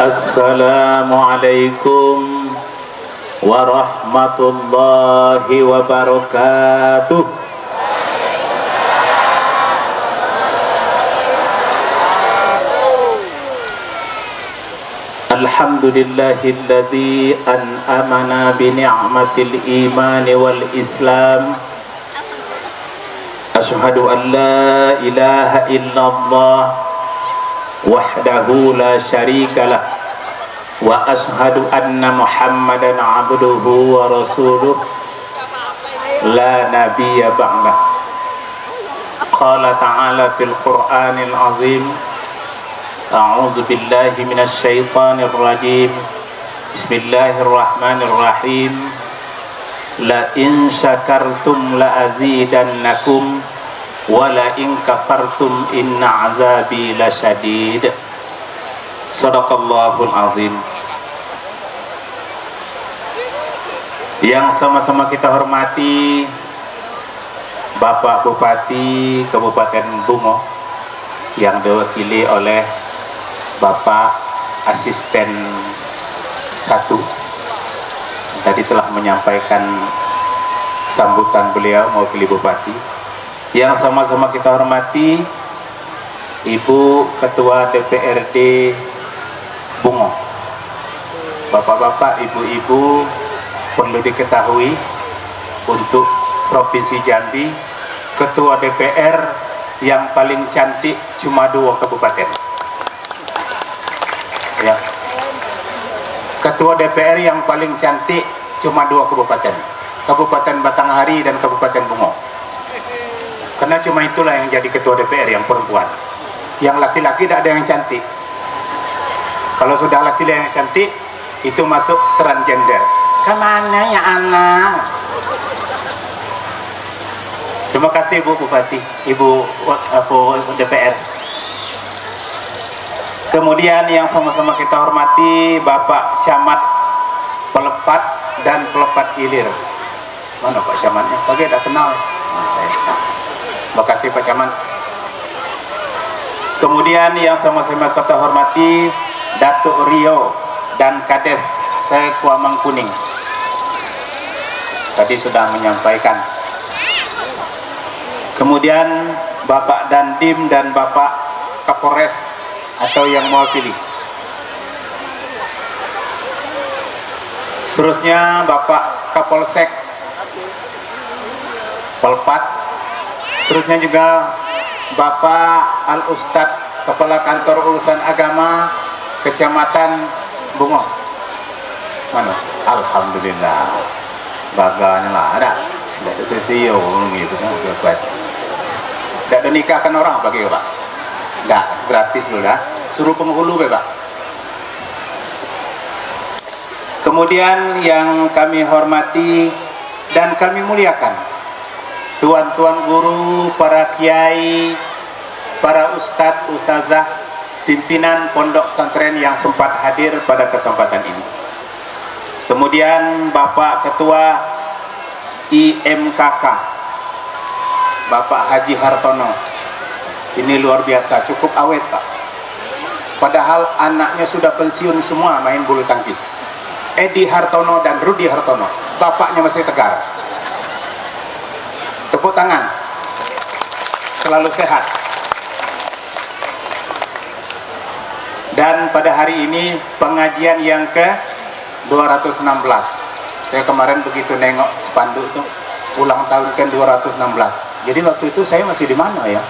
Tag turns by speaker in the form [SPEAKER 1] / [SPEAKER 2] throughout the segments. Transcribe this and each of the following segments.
[SPEAKER 1] Assalamualaikum warahmatullahi wabarakatuh. Alhamdulillahilladzi an'amana bi ni'matil iman wal islam. Asyhadu an la ilaha illallah wahdahu la syarikalah wa ashhadu anna Muhammadan abduhu wa rasuluh la nabiyya ba'dah. Qala ta'ala fil Qur'anil azim, a'udzu billahi minasy syaithanir rajim. Bismillahirrahmanirrahim. La in syakartum la azidannakum wa la in kafartum inna azabi lasyadid. Shadaqallahul azim. Yang sama-sama kita hormati Bapak Bupati Kabupaten Bungo yang diwakili oleh Bapak Asisten 1 tadi telah menyampaikan sambutan beliau mewakili Bupati. Yang sama-sama kita hormati Ibu Ketua DPRD Bungo, Bapak-bapak, ibu-ibu, perlu diketahui untuk Provinsi Jambi Ketua DPR yang paling cantik cuma 2 kabupaten ya. Ketua DPR yang paling cantik cuma 2 kabupaten, Kabupaten Batanghari dan Kabupaten Bungo. Karena cuma itulah yang jadi ketua DPR yang perempuan. Yang laki-laki tidak ada yang cantik. Kalau sudah laki-laki yang cantik, itu masuk transgender. Kemana ya anak? Terima kasih Bu Bupati, Ibu DPR. Kemudian yang sama-sama kita hormati Bapak Camat Pelepat dan Pelepat Ilir. Mana Pak Camatnya? Pagi tidak kenal. Terima kasih Pak Camat. Kemudian yang sama-sama kita hormati Datuk Rio dan Kades Sekua Mangkuning. Tadi sudah menyampaikan. Kemudian Bapak Dandim dan Bapak Kapolres atau yang mewakili. Seterusnya Bapak Kapolsek Pelepat. Seterusnya juga Bapak Al-Ustadz Kepala Kantor Urusan Agama Kecamatan Bungo. Mana? Alhamdulillah. Baganya lah ada. Tidak ada sesio gitu sangat kuat. Tidak ada nikahkan orang bagi Pak. Enggak, gratis dulu dah. Suruh penghulu Pak. Kemudian yang kami hormati dan kami muliakan tuan-tuan guru, para kiai, para ustadz, ustazah, pimpinan pondok pesantren yang sempat hadir pada kesempatan ini. Kemudian Bapak Ketua IMKK, Bapak Haji Hartono. Ini luar biasa, cukup awet Pak. Padahal anaknya sudah pensiun semua main bulu tangkis. Edi Hartono dan Rudi Hartono, bapaknya masih tegar. Tepuk tangan, selalu sehat. Dan pada hari ini pengajian yang ke 216. Saya kemarin begitu nengok spanduk tuh, ulang tahun ke 216. Jadi waktu itu saya masih di mana ya?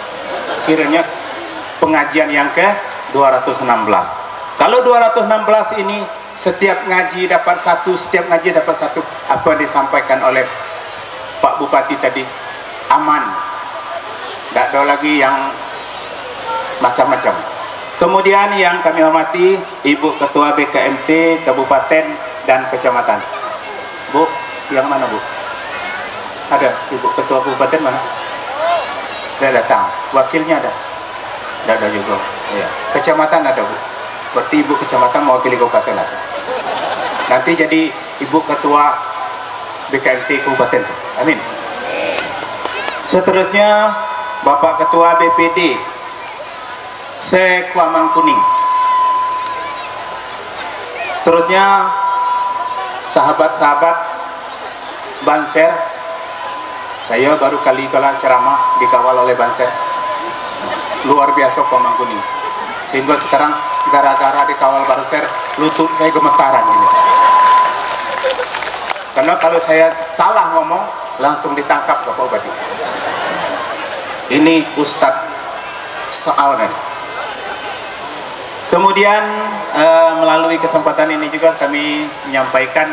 [SPEAKER 1] Kiranya pengajian yang ke 216. Kalau 216 ini setiap ngaji dapat 1, setiap ngaji dapat 1. Apa yang disampaikan oleh Pak Bupati tadi? Aman, tidak ada lagi yang macam-macam. Kemudian yang kami hormati Ibu Ketua BKMT Kabupaten dan Kecamatan. Bu, yang mana Bu? Ada Ibu Ketua Kabupaten mana? Tidak datang. Wakilnya ada? Tidak ada juga. Ya. Kecamatan ada Bu. Berarti Ibu Kecamatan mewakili Kabupaten ada. Nanti jadi Ibu Ketua BKMT Kabupaten. Amin. Seterusnya Bapak Ketua BPD Sekua Mangkuning. Seterusnya sahabat-sahabat Banser, saya baru kali ceramah dikawal oleh Banser, luar biasa Pak Mangkuning, sehingga sekarang gara-gara dikawal Banser lutut saya gemetaran ini, karena kalau saya salah ngomong langsung ditangkap Bapak Bupati. Ini Ustadz soalnya. Kemudian melalui kesempatan ini juga kami menyampaikan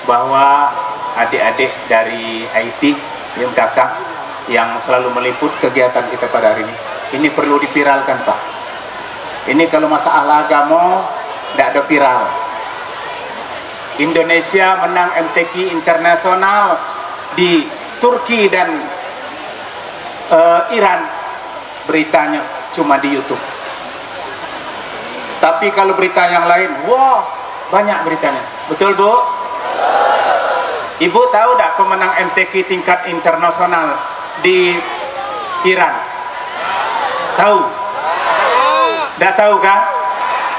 [SPEAKER 1] bahwa adik-adik dari IT yang kakak yang selalu meliput kegiatan kita pada hari ini perlu dipiralkan Pak. Ini kalau masalah agama tidak ada viral. Indonesia menang MTQ internasional di Turki dan Iran, beritanya cuma di YouTube. Tapi kalau berita yang lain, wah banyak beritanya. Betul Bu? Ibu tahu tak pemenang MTQ tingkat internasional di Iran? Tahu? Tidak tahu kan?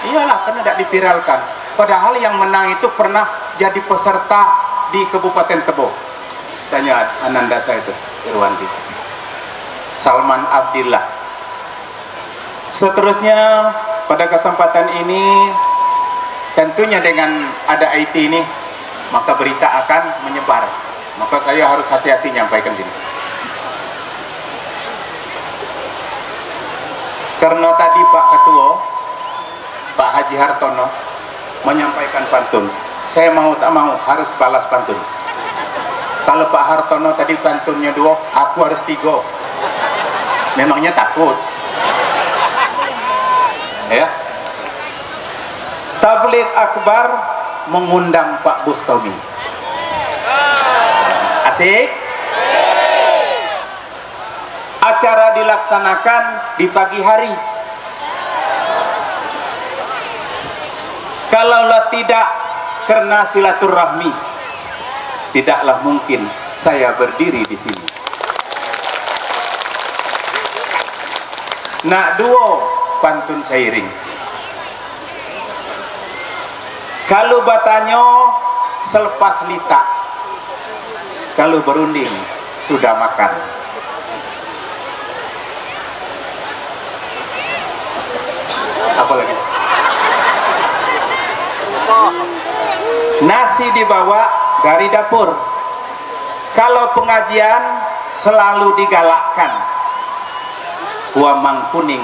[SPEAKER 1] Iyalah, karena tidak dipiralkan. Padahal yang menang itu pernah jadi peserta di Kabupaten Tebo. Tanya ananda saya itu, Irwandi. Salman Abdillah. Seterusnya pada kesempatan ini tentunya dengan ada IT ini maka berita akan menyebar, maka saya harus hati-hati nyampaikan sini. Karena tadi Pak Ketua Pak Haji Hartono menyampaikan pantun, saya mau tak mau harus balas pantun. Kalau Pak Hartono tadi pantunnya 2, aku harus 3. Memangnya takut? Ya. Tabligh Akbar mengundang Pak Bustomi. Asik? Acara dilaksanakan di pagi hari. Kalaulah tidak karena silaturahmi, tidaklah mungkin saya berdiri di sini. Nak duo pantun sairing. Kalau batanyo selepas lita, kalau berunding sudah makan. Apa lagi? Nasi dibawa dari dapur. Kalau pengajian selalu digalakkan. Wa Mangkuning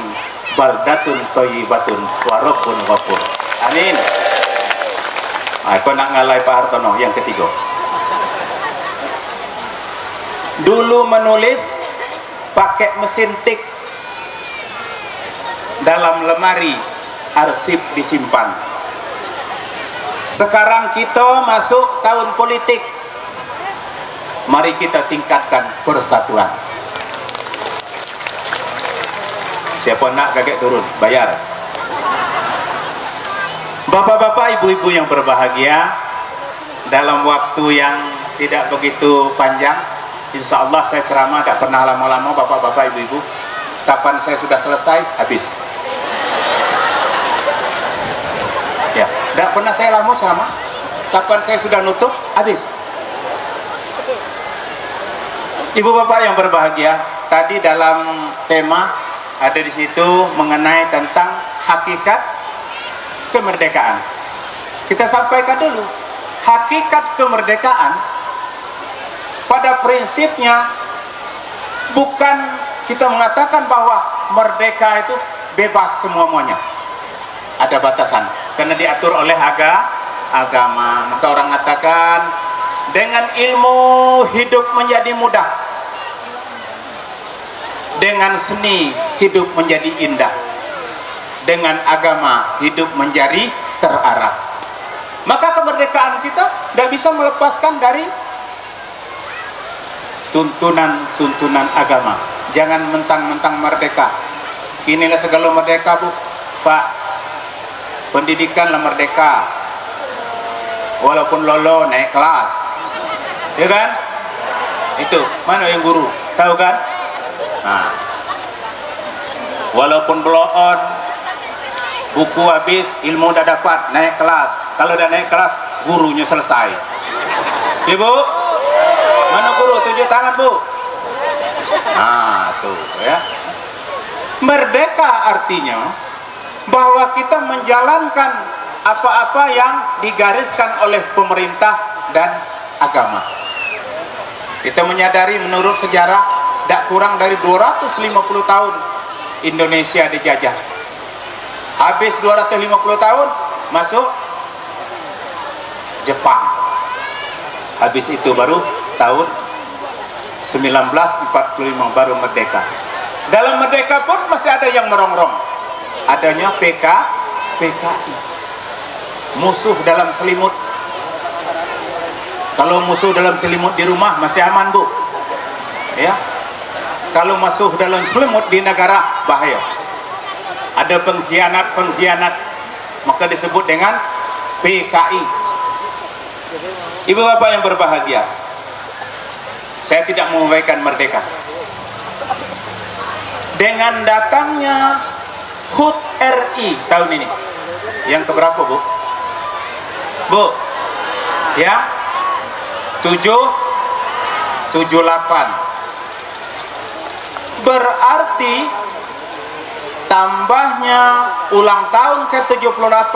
[SPEAKER 1] baldatun thayyibatun wa rabbun ghafur. Amin. Aku nak ngalai Pak Hartono yang ketiga. Dulu menulis pakai mesin tik, dalam lemari arsip disimpan. Sekarang kita masuk tahun politik, mari kita tingkatkan persatuan. Siapa nak kakek turun bayar. Bapak-bapak, ibu-ibu yang berbahagia, dalam waktu yang tidak begitu panjang, insya Allah saya ceramah tidak pernah lama-lama. Bapak-bapak, ibu-ibu, kapan saya sudah selesai habis ya, tidak pernah saya lama ceramah. Kapan saya sudah nutup habis. Ibu bapak yang berbahagia, tadi dalam tema ada di situ mengenai tentang hakikat kemerdekaan. Kita sampaikan dulu, hakikat kemerdekaan pada prinsipnya bukan kita mengatakan bahwa merdeka itu bebas semuanya. Ada batasan karena diatur oleh agama. Maka orang mengatakan dengan ilmu hidup menjadi mudah, dengan seni hidup menjadi indah, dengan agama hidup menjadi terarah. Maka kemerdekaan kita tidak bisa melepaskan dari tuntunan agama. Jangan mentang-mentang merdeka. Inilah segala merdeka, Bu. Pak, pendidikan lah merdeka. Walaupun lolo naik kelas, ya kan? Itu mana yang guru? Tahu kan? Nah, walaupun blow on buku habis, ilmu udah dapat, naik kelas. Kalau udah naik kelas, gurunya selesai. Ibu, mana guru? Tunjuk tangan, Bu. Nah, tuh ya. Merdeka artinya bahwa kita menjalankan apa-apa yang digariskan oleh pemerintah dan agama. Kita menyadari menurut sejarah tidak kurang dari 250 tahun Indonesia dijajah. Habis 250 tahun masuk Jepang. Habis itu baru tahun 1945 baru merdeka. Dalam merdeka pun masih ada yang merongrong. Adanya PKI. Musuh dalam selimut. Kalau musuh dalam selimut di rumah masih aman, Bu. Ya. Kalau musuh dalam selimut di negara bahaya. Ada pengkhianat, maka disebut dengan PKI. Ibu bapak yang berbahagia, saya tidak mengabaikan merdeka. Dengan datangnya HUT RI tahun ini, yang keberapa, Bu? Bu, ya, 78. Berarti tambahnya ulang tahun ke-78,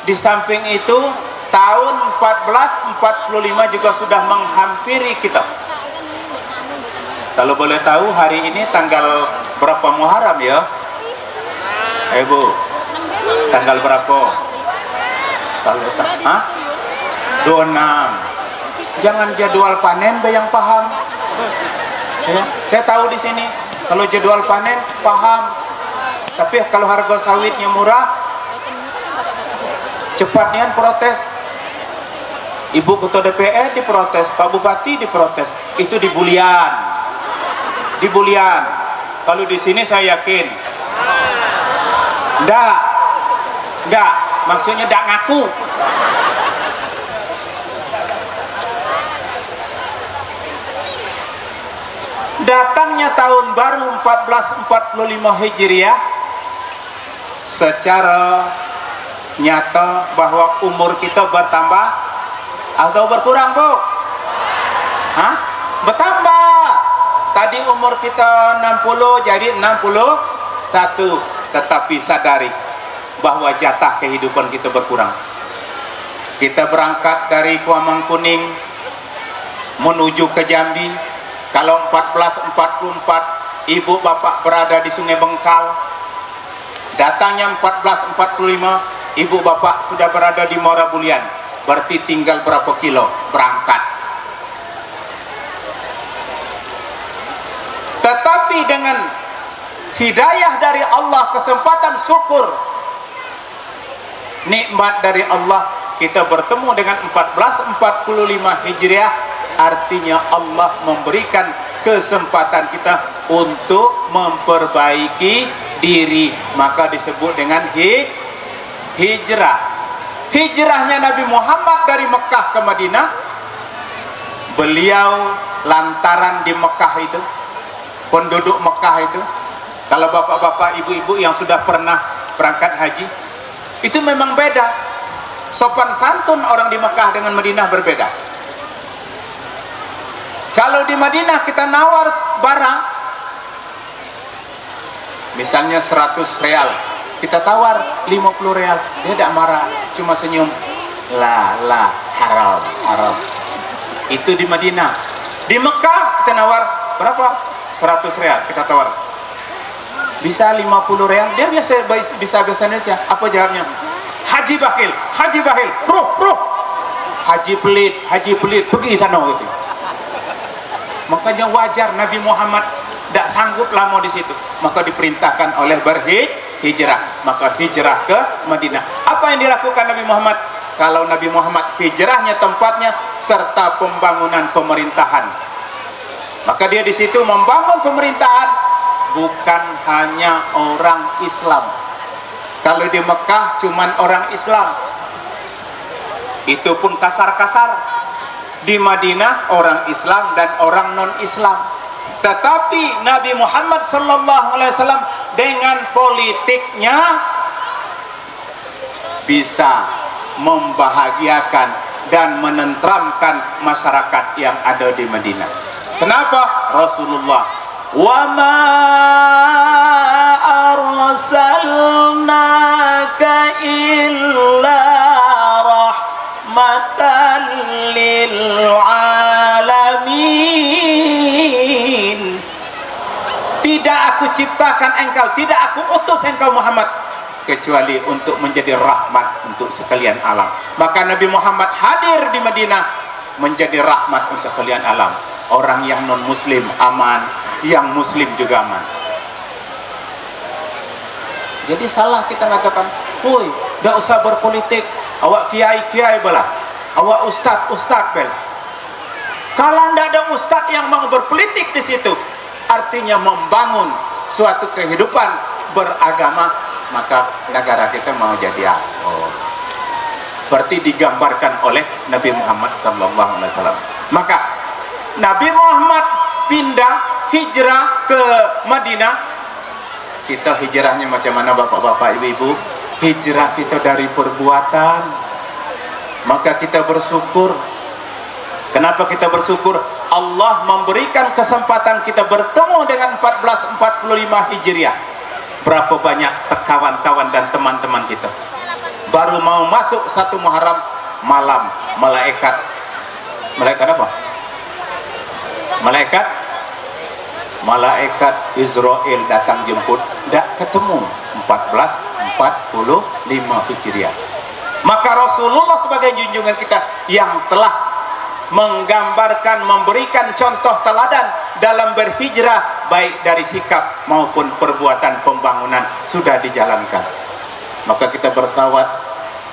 [SPEAKER 1] di samping itu tahun 1445 juga sudah menghampiri kita. Kalau boleh tahu hari ini tanggal berapa Muharram ya? Bu, tanggal berapa? Kalau 26. Jangan jadwal panen be yang paham. Ya, saya tahu di sini kalau jadwal panen paham. Tapi kalau harga sawitnya murah, cepat nian protes. Ibu ketua DPR diprotes, Pak Bupati diprotes. Itu dibulian. Kalau di sini saya yakin. Ndak. Maksudnya ndak ngaku. Datangnya tahun baru 1445 Hijriah secara nyata bahwa umur kita bertambah atau berkurang, Bu? Bertambah. Tadi umur kita 60 jadi 61. Tetapi sadari bahwa jatah kehidupan kita berkurang. Kita berangkat dari Kuamangkuning menuju ke Jambi. Kalau 1444 ibu bapak berada di Sungai Bengkal, datangnya 1445 ibu bapak sudah berada di Muara Bulian. Berarti tinggal berapa kilo berangkat. Tetapi dengan hidayah dari Allah, kesempatan syukur, nikmat dari Allah, kita bertemu dengan 1445 Hijriah. Artinya Allah memberikan kesempatan kita untuk memperbaiki diri, maka disebut dengan hijrah. Hijrahnya Nabi Muhammad dari Mekah ke Madinah, beliau lantaran di Mekah itu, penduduk Mekah itu, kalau bapak-bapak, ibu-ibu yang sudah pernah berangkat haji, itu memang beda. Sopan santun orang di Mekah dengan Madinah berbeda. Kalau di Madinah kita nawar barang, misalnya 100 real, kita tawar 50 real, dia tidak marah, cuma senyum. Haram. Itu di Madinah. Di Mekah kita nawar berapa? 100 real kita tawar. Bisa 50 real, dia bisa bahasa Indonesia. Apa jawabnya? Haji bakhil, ruh. Haji pelit, pergi sana gitu. Makanya wajar Nabi Muhammad tidak sanggup lama di situ, maka diperintahkan oleh berhijrah, maka hijrah ke Madinah. Apa yang dilakukan Nabi Muhammad? Kalau Nabi Muhammad hijrahnya tempatnya serta pembangunan pemerintahan, maka dia di situ membangun pemerintahan bukan hanya orang Islam. Kalau di Mekah cuman orang Islam, itu pun kasar-kasar. Di Madinah orang Islam dan orang non-Islam. Tetapi Nabi Muhammad SAW dengan politiknya bisa membahagiakan dan menenteramkan masyarakat yang ada di Madinah. Kenapa? Rasulullah, wa ma arsalnaka illa rahmatan lil alamin. Tidak aku ciptakan engkau, tidak aku utus engkau Muhammad kecuali untuk menjadi rahmat untuk sekalian alam. Maka Nabi Muhammad hadir di Madinah menjadi rahmat untuk sekalian alam. Orang yang non muslim aman, yang muslim juga aman. Jadi salah kita mengatakan, "Woi, tidak usah berpolitik, awak kiai-kiai bala, awak ustad bel." Kalau tidak ada ustad yang mau berpolitik di situ, artinya membangun suatu kehidupan beragama, maka negara kita mau jadi apa? Berarti digambarkan oleh Nabi Muhammad SAW. Maka Nabi Muhammad pindah hijrah ke Madinah. Kita hijrahnya macam mana bapak-bapak, ibu-ibu? Hijrah kita dari perbuatan. Maka kita bersyukur. Kenapa kita bersyukur? Allah memberikan kesempatan kita bertemu dengan 1445 Hijriah. Berapa banyak kawan-kawan dan teman-teman kita baru mau masuk 1 Muharram malam, malaikat apa? Malaikat Israel datang jemput, tidak ketemu 1445 Hijriah. Maka Rasulullah sebagai junjungan kita yang telah menggambarkan, memberikan contoh teladan dalam berhijrah, baik dari sikap maupun perbuatan pembangunan sudah dijalankan. Maka kita bersawat.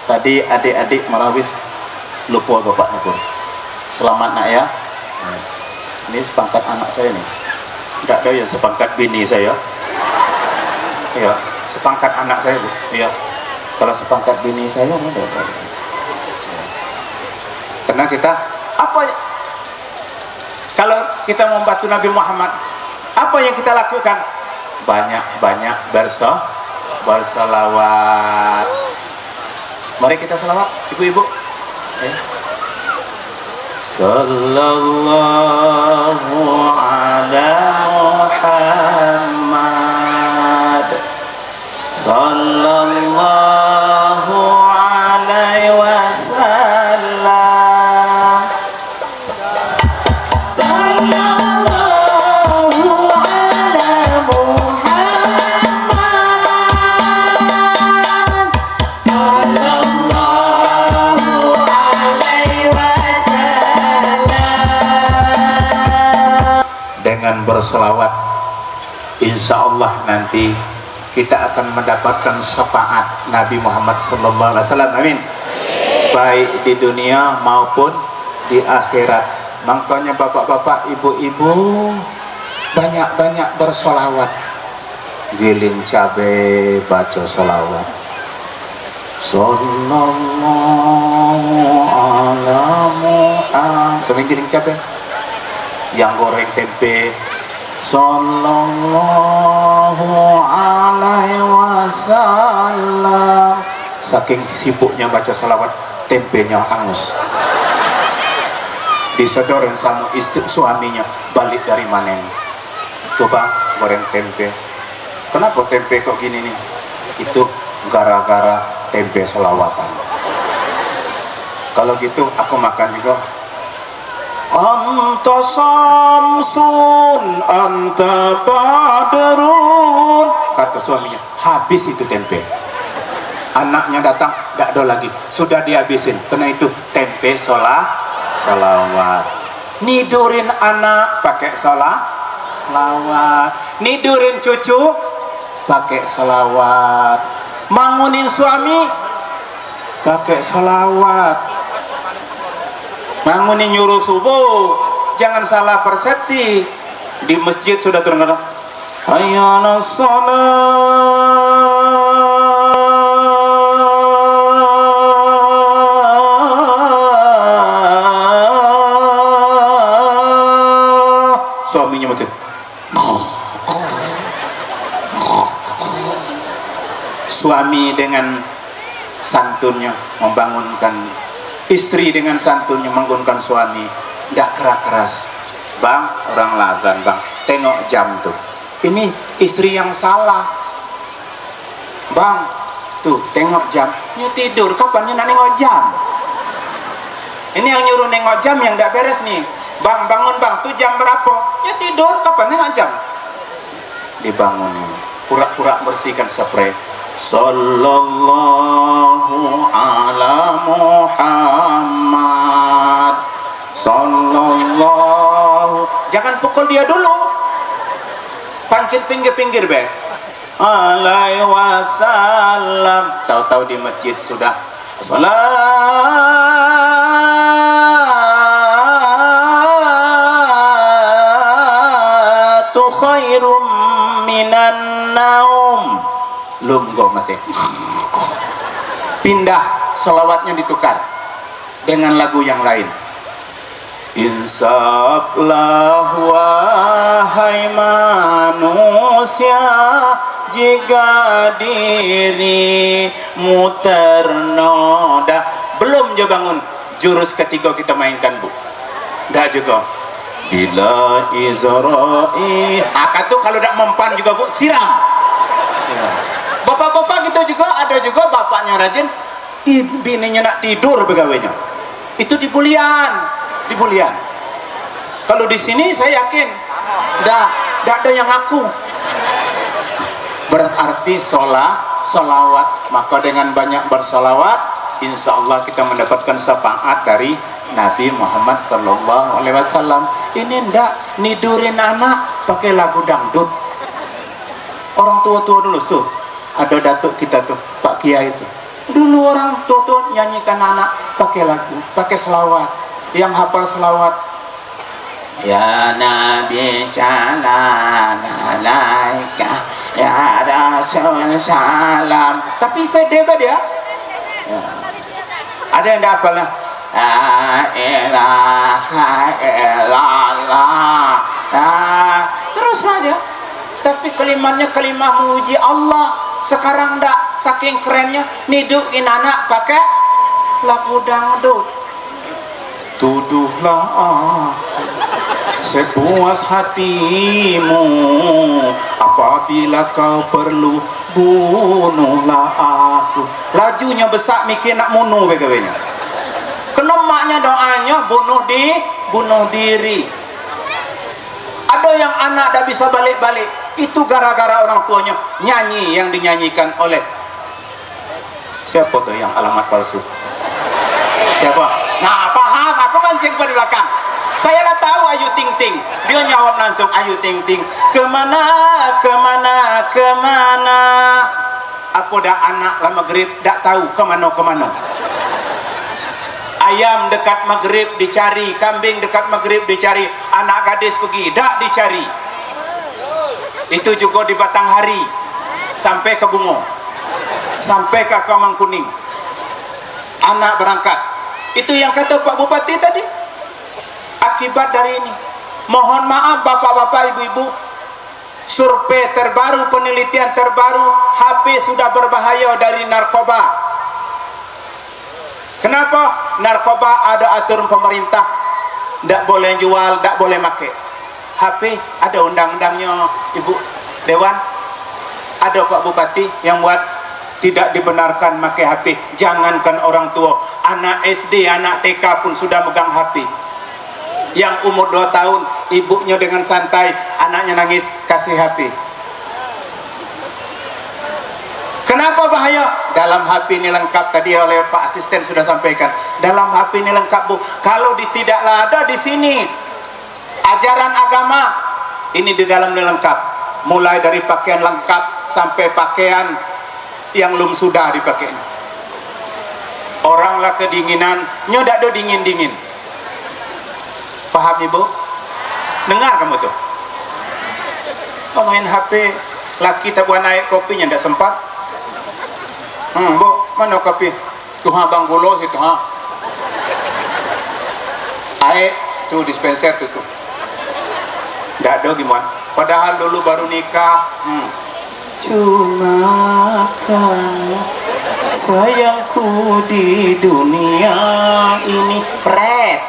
[SPEAKER 1] Tadi adik-adik Marawis lupa bapak Nakur. Selamat nak ya. Ini sepangkat anak saya nih. Tidak ada yang sepangkat bini saya. Iya, sepangkat anak saya bu. Iya. Kalau sepangkat bini saya ada. Karena kita apa? Kalau kita membantu Nabi Muhammad, apa yang kita lakukan? Banyak-banyak bersalawat. Mari kita salawat, ibu-ibu. Sallallahu ala Muhammad, sallallahu alaihi wasallam, sallallahu ala Muhammad, sallallahu alaihi wasallam. Dengan berselawat, insya Allah nanti kita akan mendapatkan syafaat Nabi Muhammad SAW. Amin. Baik di dunia maupun di akhirat. Makanya bapak-bapak, ibu-ibu, banyak-banyak bersolawat. Giling cabai, baca solawat. Sallallahu ala Muhammad. Sambil giling cabai. Yang goreng tempe, sallallahu alaihi wasallam. Saking sibuknya baca salawat, tempenya angus. Disodorin sama istri suaminya balik dari manen. Coba goreng tempe. Kenapa tempe kok gini nih? Itu gara-gara tempe salawatan. Kalau gitu aku makan juga. Anta samsun, anta badrun, kata suaminya. Habis itu tempe. Anaknya datang, tidak ada lagi, sudah dihabisin. Karena itu tempe salawat. Nidurin anak pakai salawat. Nidurin cucu pakai salawat. Bangunin suami pakai salawat. Bangunin nyuruh subuh, jangan salah persepsi. Di masjid sudah terdengar hayya 'alas shalah. Suaminya masih suami dengan santunnya membangunkan istri, dengan santunnya membangunkan suami, tidak keras-keras. Bang, orang lazan bang, tengok jam tuh, ini istri yang salah. Bang, tuh tengok jam, ini tidur, kapannya nak nengok jam? Ini yang nyuruh nengok jam yang tidak beres nih. Bang, bangun bang, tuh jam berapa? Ya tidur, kapan nengok jam? Dibangunin, pura-pura bersihkan spray. Sallallahu ala Muhammad, sallallahu. Jangan pukul dia dulu, panggil pinggir-pinggir be, alaihi wasallam. Tahu-tahu di masjid sudah salatu khairum minan naum. Lumgo masih pindah, selawatnya ditukar dengan lagu yang lain. Insaflah wahai manusia, jika dirimu ternoda. Belum jo bangun, jurus ketiga kita mainkan bu, dah juga bila izra'i akatu. Kalau tidak mempan juga bu, siram ya. Bapak-bapak gitu juga, ada juga bapaknya rajin, bininya nak tidur pegawainya, itu dibulian. Kalau di sini saya yakin dah ada yang ngaku. Berarti solawat, maka dengan banyak bersolawat, insya Allah kita mendapatkan syafaat dari Nabi Muhammad Sallallahu Alaihi Wasallam. Ini ndak nidurin anak pakai lagu dangdut. Orang tua-tua dulu tuh, ada datuk kita tuh, Pak Kiai itu. Dulu orang tua-tua nyanyikan anak pakai lagu, pakai selawat. Yang hafal selawat, ya Nabi jalan alaika, ya Rasul salam. Tapi pede ya. Ada yang tidak hafal lah. La ilaha illallah. Terus saja. Tapi kalimatnya kalimat memuji Allah. Sekarang ndak, saking kerennya nidukin anak pakai lagu dangdut. Tuduhlah aku sepuas hatimu, apabila kau perlu bunuhlah aku. Lajunya besar mikir nak bunuh begawainya. Kena maknya doanya bunuh diri. Ada yang anak dah bisa balik-balik, itu gara-gara orang tuanya nyanyi yang dinyanyikan oleh siapa tuh yang alamat palsu? Siapa? Nah, paham, aku mancing pada belakang. Saya lah tahu Ayu Ting Ting. Dia jawab langsung, Ayu Ting Ting, kemana? Apa dah anak lah maghrib, tak tahu kemana. Ayam dekat maghrib dicari, kambing dekat maghrib dicari, anak gadis pergi, tak dicari. Itu juga di Batanghari, sampai ke Bungo, sampai ke Mangkuning. Anak berangkat. Itu yang kata Pak Bupati tadi. Akibat dari ini, mohon maaf bapak-bapak, ibu-ibu, survei terbaru, penelitian terbaru, HP sudah berbahaya dari narkoba. Kenapa? Narkoba ada aturan pemerintah, tidak boleh jual, tidak boleh pakai. HP ada undang-undangnya, Ibu Dewan, ada Pak Bupati yang buat tidak dibenarkan pakai HP. Jangankan orang tua, anak SD, anak TK pun sudah megang HP. Yang umur 2 tahun, ibunya dengan santai, anaknya nangis, kasih HP. Kenapa bahaya? Dalam HP ini lengkap, tadi oleh Pak Asisten sudah sampaikan. Dalam HP ini lengkap, Bu. Kalau tidaklah ada di sini ajaran agama, ini di dalam ini lengkap. Mulai dari pakaian lengkap sampai pakaian yang belum sudah dipakainya. Orang lah kedinginan, nyodak do dingin-dingin. Paham Ibu? Dengar kamu tuh. Oh, main HP, laki tak buat naik kopinya tidak sempat. Bu, mana kopi? Tuh Bang Gulo situ ha. Air tuh dispenser tuh. Tidak ada gimana. Padahal dulu baru nikah. Cuma kamu sayangku di dunia ini pret.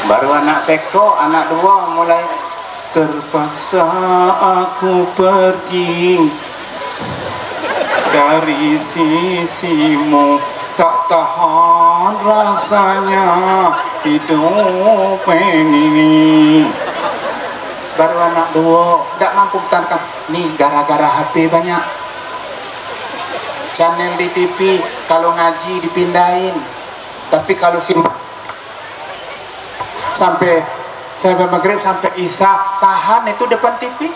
[SPEAKER 1] Baru anak seko, anak dua mulai terpaksa aku pergi dari sisimu, tak tahan rasanya hidup ini. Baru anak dua, tak mampu bertahan. Nih gara-gara HP banyak, channel di TV, kalau ngaji dipindahin, tapi kalau sampai maghrib sampai isya tahan itu depan TV,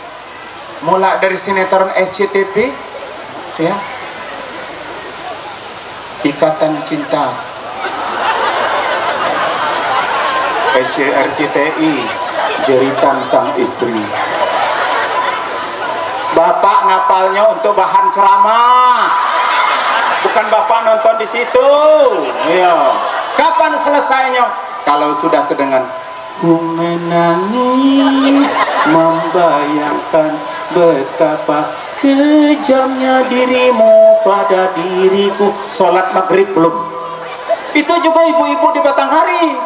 [SPEAKER 1] mulai dari sinetron SCTV ya, Ikatan Cinta, RCTI, Jeritan Sang Istri. Bapak ngapalnya untuk bahan ceramah, bukan bapak nonton di situ. Ya. Kapan selesainya? Kalau sudah terdengar ku menangis membayangkan betapa kejamnya dirimu pada diriku. Sholat maghrib belum. Itu juga ibu-ibu di batang hari.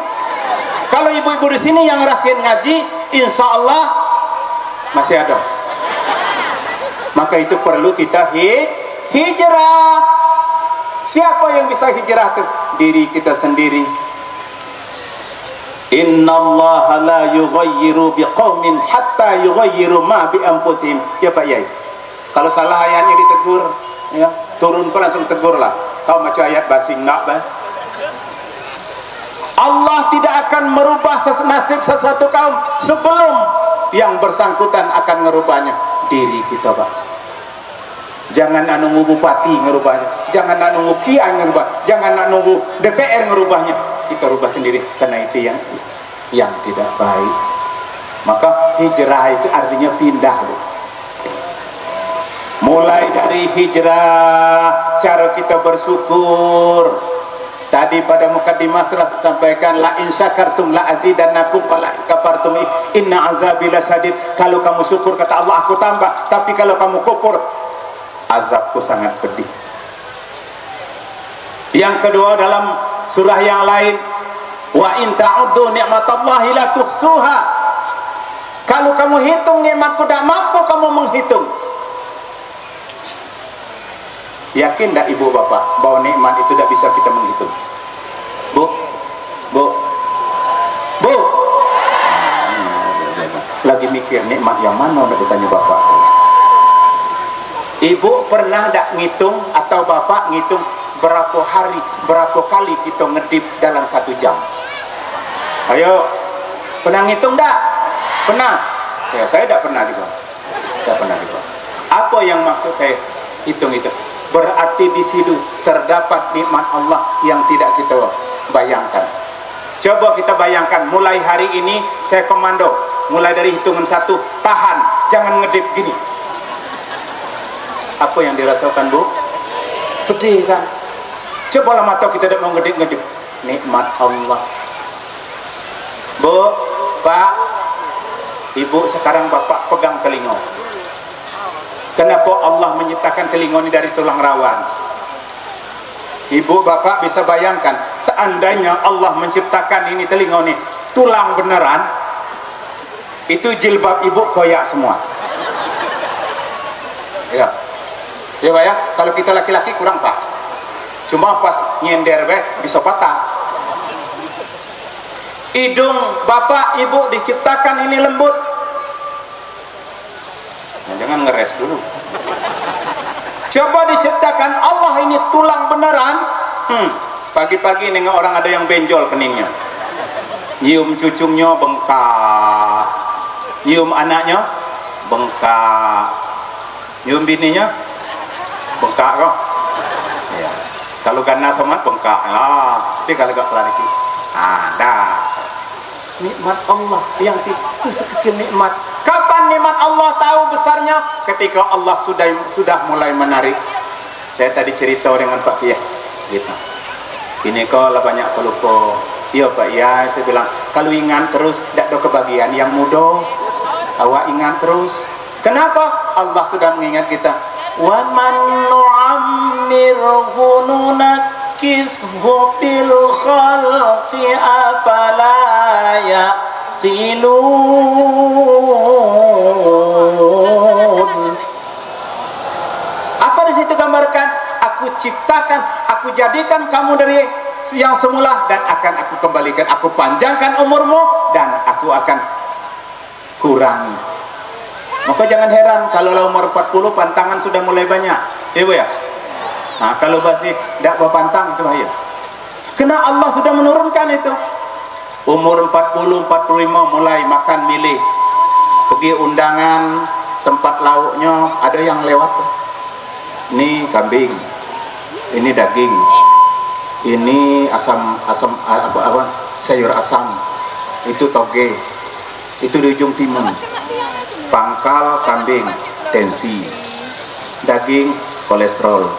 [SPEAKER 1] Kalau ibu-ibu di sini yang rajin ngaji, insya Allah masih ada. Maka itu perlu kita hijrah. Siapa yang bisa hijrah tuh? Diri kita sendiri. Innallaha la yughayyiru biqaumin hatta yughayyiru ma bi anfusihim. Ya Pak Yai. Kalau salah ayatnya ditegur, ya, turun kau langsung tegur lah. Kau macam ayat basing nak bah. Allah tidak akan merubah nasib sesuatu kaum sebelum yang bersangkutan akan merubahnya. Diri kita Pak. Jangan nak nunggu bupati ngerubahnya, jangan nak nunggu kiai ngerubah, jangan nak nunggu DPR ngerubahnya. Kita rubah sendiri, karena itu yang tidak baik. Maka hijrah itu artinya pindah. Mulai dari hijrah, cara kita bersyukur. Tadi pada mukadimah telah sampaikan, la in syakartum la azidannakum wa la in kafartum inna azabi lasyadid. Kalau kamu syukur kata Allah aku tambah, tapi kalau kamu kufur azabku sangat pedih. Yang kedua dalam surah yang lain, wa in ta'uddu ni'matallahi la tuhsuha. Kalau kamu hitung nikmatku, tidak mampu kamu menghitung. Yakin tidak ibu bapak bahwa nikmat itu tidak bisa kita menghitung? Bu, lagi mikir nikmat yang mana, udah ditanya bapak. Ibu pernah tidak ngitung atau bapak ngitung berapa hari, berapa kali kita ngedip dalam 1 jam? Ayo, pernah ngitung tidak? Pernah? Ya, saya tidak pernah juga. Tidak pernah juga. Apa yang maksud saya hitung itu? Berarti di situ terdapat nikmat Allah yang tidak kita bayangkan. Coba kita bayangkan, mulai hari ini saya komando, mulai dari hitungan 1, tahan, jangan ngedip gini. Apa yang dirasakan Bu? Pedih kan? Coba lah mata kita tidak mau ngedip-ngedip. Nikmat Allah. Bu, Pak, Ibu, sekarang Bapak pegang telinga. Kenapa Allah menciptakan telinga ini dari tulang rawan? Ibu bapak bisa bayangkan, seandainya Allah menciptakan ini telinga ini tulang beneran, itu jilbab ibu koyak semua. Ya, ya Pak ya. Kalau kita laki-laki kurang Pak. Cuma pas nyender bisa patah. Hidung bapak ibu diciptakan ini lembut. Nah, jangan ngeres dulu. Coba diciptakan Allah ini tulang beneran. Pagi-pagi nengok orang ada yang benjol keningnya. Nyium cucunya bengkak. Nyium anaknya bengkak. Nyium bininya bengkak kok. Ya. Kalau ganas sama bengkak lah. Tapi kalau gak kelar itu ada. Nikmat Allah yang itu sekecil nikmat. Kapan nikmat Allah tahu besarnya? Ketika Allah sudah mulai menarik. Saya tadi cerita dengan Pak Kiai gitu. Ini kalau banyak pelupa. Iya Pak, ya saya bilang kalau ingat terus tidak ada kebagian yang mudah. Awak ingat terus Kenapa? Allah sudah mengingat kita. Wa man nu'ammirhu nunakkishu fil khalqi afala yaqilun. Apa di situ gambarkan? Aku ciptakan, aku jadikan kamu dari yang semula dan akan aku kembalikan, aku panjangkan umurmu dan aku akan kurangi. Maka jangan heran kalau umur 40 pantangan sudah mulai banyak, ibu ya. Nah, kalau masih tidak berpantang itu bahaya. Karena Allah sudah menurunkan itu. Umur 40, 45 mulai makan milih. Pergi undangan tempat lauknya ada yang lewat. Ini kambing, ini daging, ini asam sayur asam, itu toge, itu di ujung timun. Pangkal kambing tensi, daging kolesterol,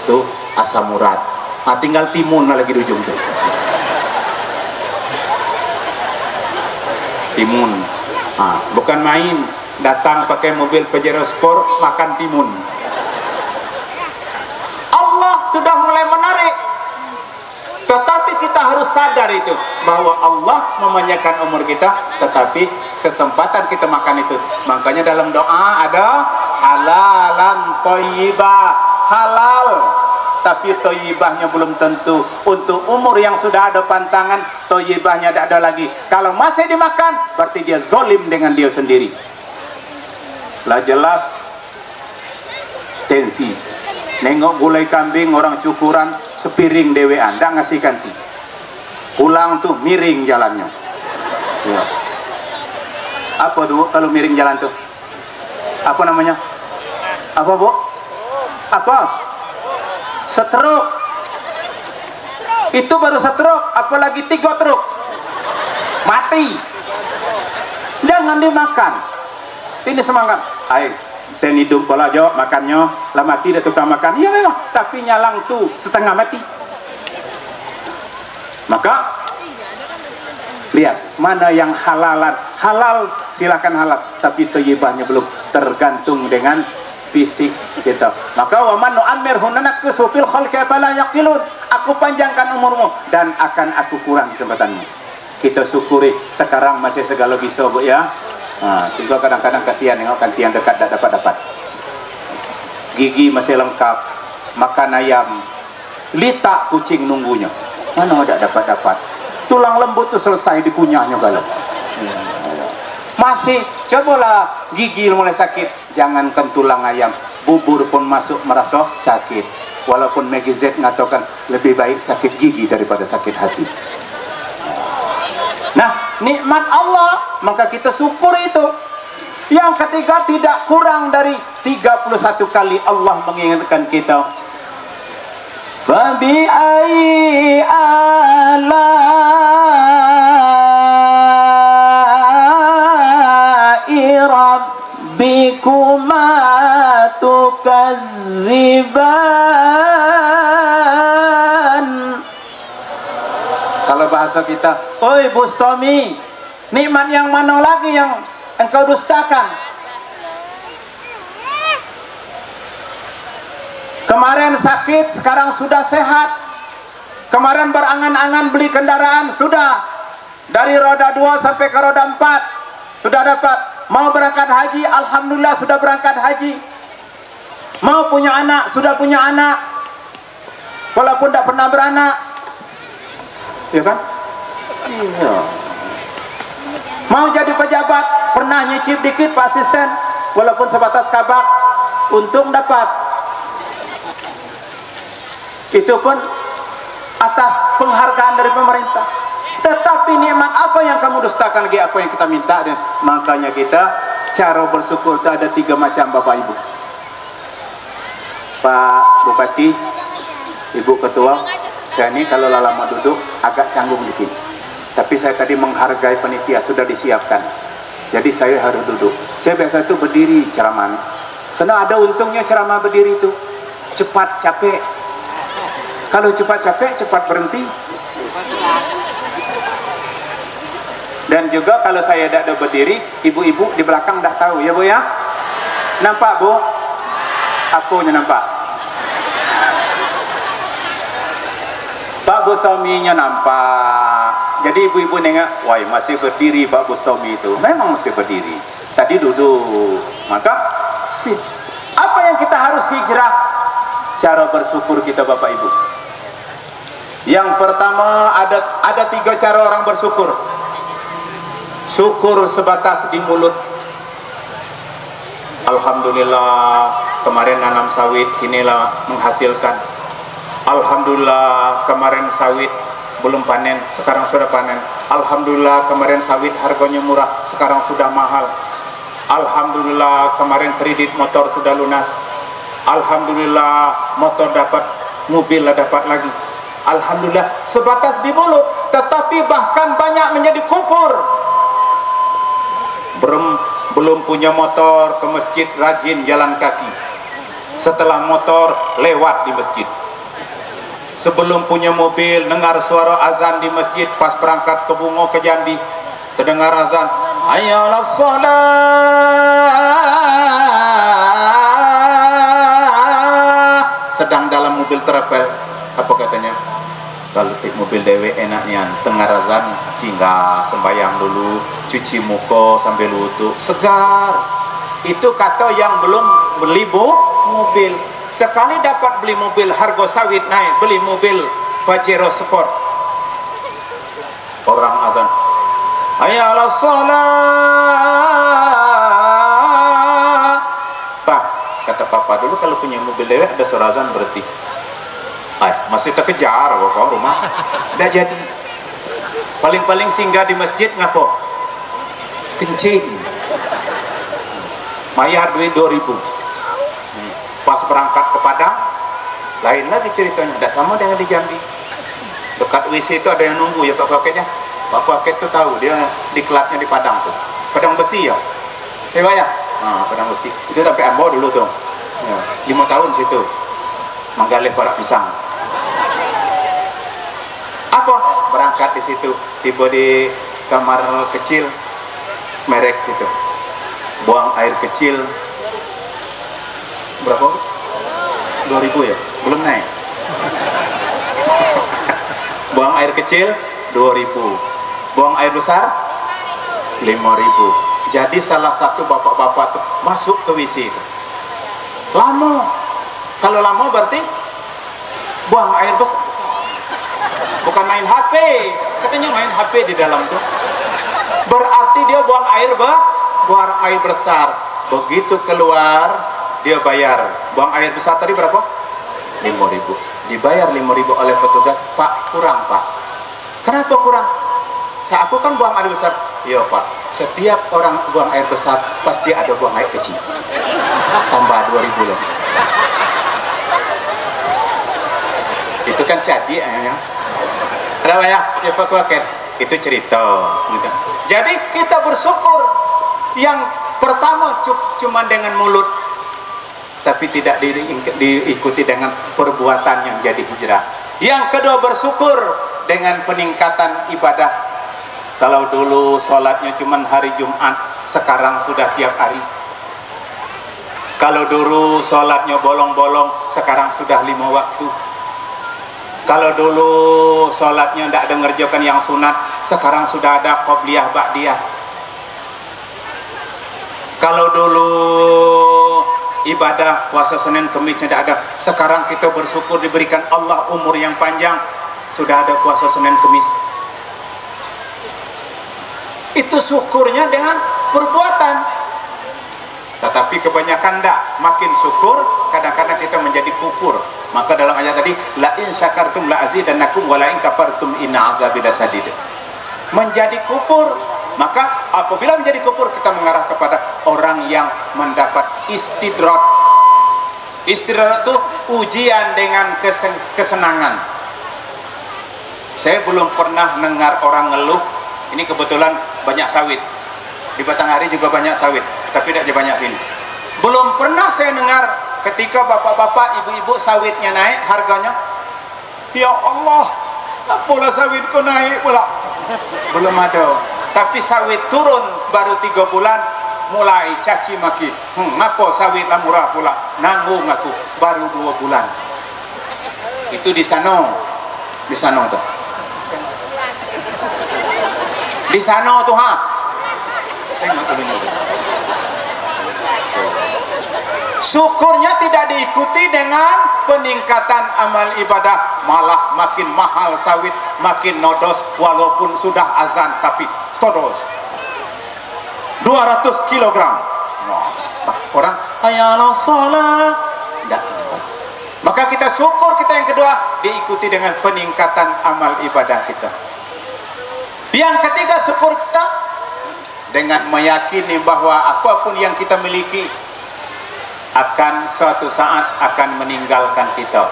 [SPEAKER 1] tuh asam urat. Nah, tinggal timun lagi di ujung tuh. Timun. Nah, bukan main datang pakai mobil Pajero Sport makan timun. Allah sudah mulai menarik. Tetapi kita harus sadar itu bahwa Allah memanjangkan umur kita, tetapi kesempatan kita makan itu. Makanya dalam doa ada halalan thayyibah, halal tapi thayyibahnya belum tentu. Untuk umur yang sudah ada pantangan, thayyibahnya tidak ada lagi. Kalau masih dimakan, berarti dia zolim dengan dia sendiri. Lah jelas tensi. Nengok gulai kambing orang cukuran sepiring dewean, ndak ngasih ganti. Pulang tuh miring jalannya. Ya. Apa dulu kalau miring jalan tuh? Apa namanya? Apa bu? Apa? Stroke. Itu baru stroke, apalagi 3 truk. Mati. Jangan dimakan. Ini semangat. Ayo. Dan hidup pola jo makannya lah mati dah tukang makan, iya memang, tapi nyalang tuh setengah mati. Maka lihat mana yang halalan, halal silakan halal, tapi thayyibahnya belum, tergantung dengan fisik kita. Maka wa man nu'ammirhu nunakkishu fil khalqi fala yaqilun. Aku panjangkan umurmu dan akan aku kurang kesempatanmu. Kita syukuri sekarang masih segala bisa bu ya. Nah, juga kadang-kadang kasihan nengok yang dekat tak dapat. Gigi masih lengkap, makan ayam, litak kucing nunggunya. Mana ada dapat. Tulang lembut tuh selesai dikunyahnya kalau. Masih cobalah gigi mulai sakit, jangankan tulang ayam, bubur pun masuk merasa sakit. Walaupun Maggie Z ngatakan lebih baik sakit gigi daripada sakit hati. Nah, nikmat Allah, maka kita syukur itu. Yang ketiga, tidak kurang dari 31 kali Allah mengingatkan kita. Fabi ai ala'i rabbikuma tukadziban. Kalau bahasa kita, oi Bustami, nikmat yang mana lagi yang engkau dustakan? Kemarin sakit, sekarang sudah sehat. Kemarin berangan-angan beli kendaraan, sudah. Dari roda 2 sampai ke roda 4, sudah dapat. Mau berangkat haji, alhamdulillah sudah berangkat haji. Mau punya anak, sudah punya anak. Walaupun tidak pernah beranak. Ya kan? Iya. Mau jadi pejabat, pernah nyicip dikit Pak Asisten, walaupun sebatas kabak, untung dapat. Itu pun atas penghargaan dari pemerintah. Tetapi nikmat apa yang kamu dustakan lagi, apa yang kita minta? Makanya kita cara bersyukur itu ada 3 macam Bapak Ibu. Pak Bupati, Ibu Ketua, saya ini kalau lama duduk agak canggung dikit. Tapi saya tadi menghargai panitia, sudah disiapkan. Jadi saya harus duduk. Saya biasa itu berdiri ceramah. Karena ada untungnya ceramah berdiri itu. Cepat capek. Kalau cepat capek, cepat berhenti. Dan juga kalau saya tidak ada berdiri, ibu-ibu di belakang tidak tahu ya Bu ya. Nampak Bu? Akunya nampak. Pak Bustominya nampak. Jadi ibu-ibu nengok, wah masih berdiri Pak Bustomi itu. Memang masih berdiri. Tadi duduk. Maka apa yang kita harus hijrah? Cara bersyukur kita Bapak Ibu. Yang pertama ada 3 cara orang bersyukur. Syukur sebatas di mulut. Alhamdulillah kemarin nanam sawit inilah menghasilkan. Alhamdulillah kemarin sawit belum panen, sekarang sudah panen. Alhamdulillah kemarin sawit harganya murah, sekarang sudah mahal. Alhamdulillah kemarin kredit motor sudah lunas. Alhamdulillah motor dapat, mobil lah dapat lagi. Alhamdulillah sebatas di mulut, tetapi bahkan banyak menjadi kufur. Belum punya motor ke masjid rajin jalan kaki. Setelah motor lewat di masjid. Sebelum punya mobil dengar suara azan di masjid, pas berangkat ke Bungo ke Jambi terdengar azan, hayya 'alas shalah. Sedang dalam mobil travel, apa katanya? Kalau mobil dewe enaknya tengah azan singgah sembahyang dulu, cuci muka sambil wudu, segar. Itu kata yang belum beli mobil. Sekali dapat beli mobil harga sawit naik, beli mobil Pajero Sport, orang azan hayya 'alas shalah. Pak, kata papa dulu kalau punya mobil dewe ada suara azan berarti masih terkejar kok rumah. Tidak jadi. Paling-paling singgah di masjid ngapo? Kencing. Mayar duit 2.000. Pas berangkat ke Padang, lain lagi ceritanya. Tidak sama dengan di Jambi. Dekat WC itu ada yang nunggu ya Pak Paketnya. Pak Paket tuh tahu dia diklatnya di Padang tuh. Padang besi ya. Pak ya? Nah, Padang besi. Itu sampai Ambo dulu tuh. Ya, 5 tahun situ. Menggali para pisang. Apa? Berangkat di situ, tiba di kamar kecil, merek situ. Buang air kecil. Berapa? 2.000 ya? Belum naik. Buang air kecil 2.000. Buang air besar 5.000. Jadi salah satu bapak-bapak tuh masuk ke WC itu. Lama. Kalau lama berarti buang air besar. Bukan main HP. Katanya main HP di dalam tuh. Berarti dia buang air besar. Begitu keluar dia bayar. Buang air besar tadi berapa? 5.000. Dibayar 5.000 oleh petugas. Pak, kurang Pak. Kenapa kurang? Aku kan buang air besar. Iya Pak, setiap orang buang air besar pasti ada buang air kecil. Tambah 2.000 loh. Itu kan jadi ya. Kenapa ya? Ya Pak Waket. Itu cerita. Jadi kita bersyukur. Yang pertama cuma dengan mulut, tapi tidak diikuti dengan perbuatan yang jadi hijrah. Yang kedua bersyukur dengan peningkatan ibadah. Kalau dulu sholatnya cuma hari Jumat, sekarang sudah tiap hari. Kalau dulu sholatnya bolong-bolong, sekarang sudah 5 waktu. Kalau dulu sholatnya tidak ada ngerjakan yang sunat, sekarang sudah ada qobliyah ba'diyah. Kalau dulu ibadah puasa Senin Kemis tidak ada, sekarang kita bersyukur diberikan Allah umur yang panjang, sudah ada puasa Senin Kemis. Itu syukurnya dengan perbuatan. Tetapi kebanyakan tidak, makin syukur kadang-kadang kita menjadi kufur. Maka dalam ayat tadi, la in syakartum la azidannakum wa la in kafartum inna azabi lasadid. Menjadi kufur, maka apabila menjadi kufur kita mengarah kepada orang yang mendapat istidrat. Istidrat itu ujian dengan kesenangan. Saya belum pernah dengar orang ngeluh. Ini kebetulan banyak sawit. Di Batanghari juga banyak sawit, tapi tidak banyak sini. Belum pernah saya dengar ketika bapak-bapak, ibu-ibu sawitnya naik harganya. Ya Allah, apalah sawitku naik pula. Belum ada. Tapi sawit turun baru 3 bulan, mulai caci maki. Ngapo sawit murah pula, nanggung aku baru 2 bulan. Itu di sana tuh. Di sana tuh ha. Tengok tuh ini. Syukurnya tidak diikuti dengan peningkatan amal ibadah, malah makin mahal sawit, makin nodos, walaupun sudah azan tapi todos 200 kilogram. Orang hayallah sholat enggak. Maka kita syukur, kita yang kedua diikuti dengan peningkatan amal ibadah kita. Yang ketiga, syukur kita dengan meyakini bahwa apapun yang kita miliki akan suatu saat akan meninggalkan kita.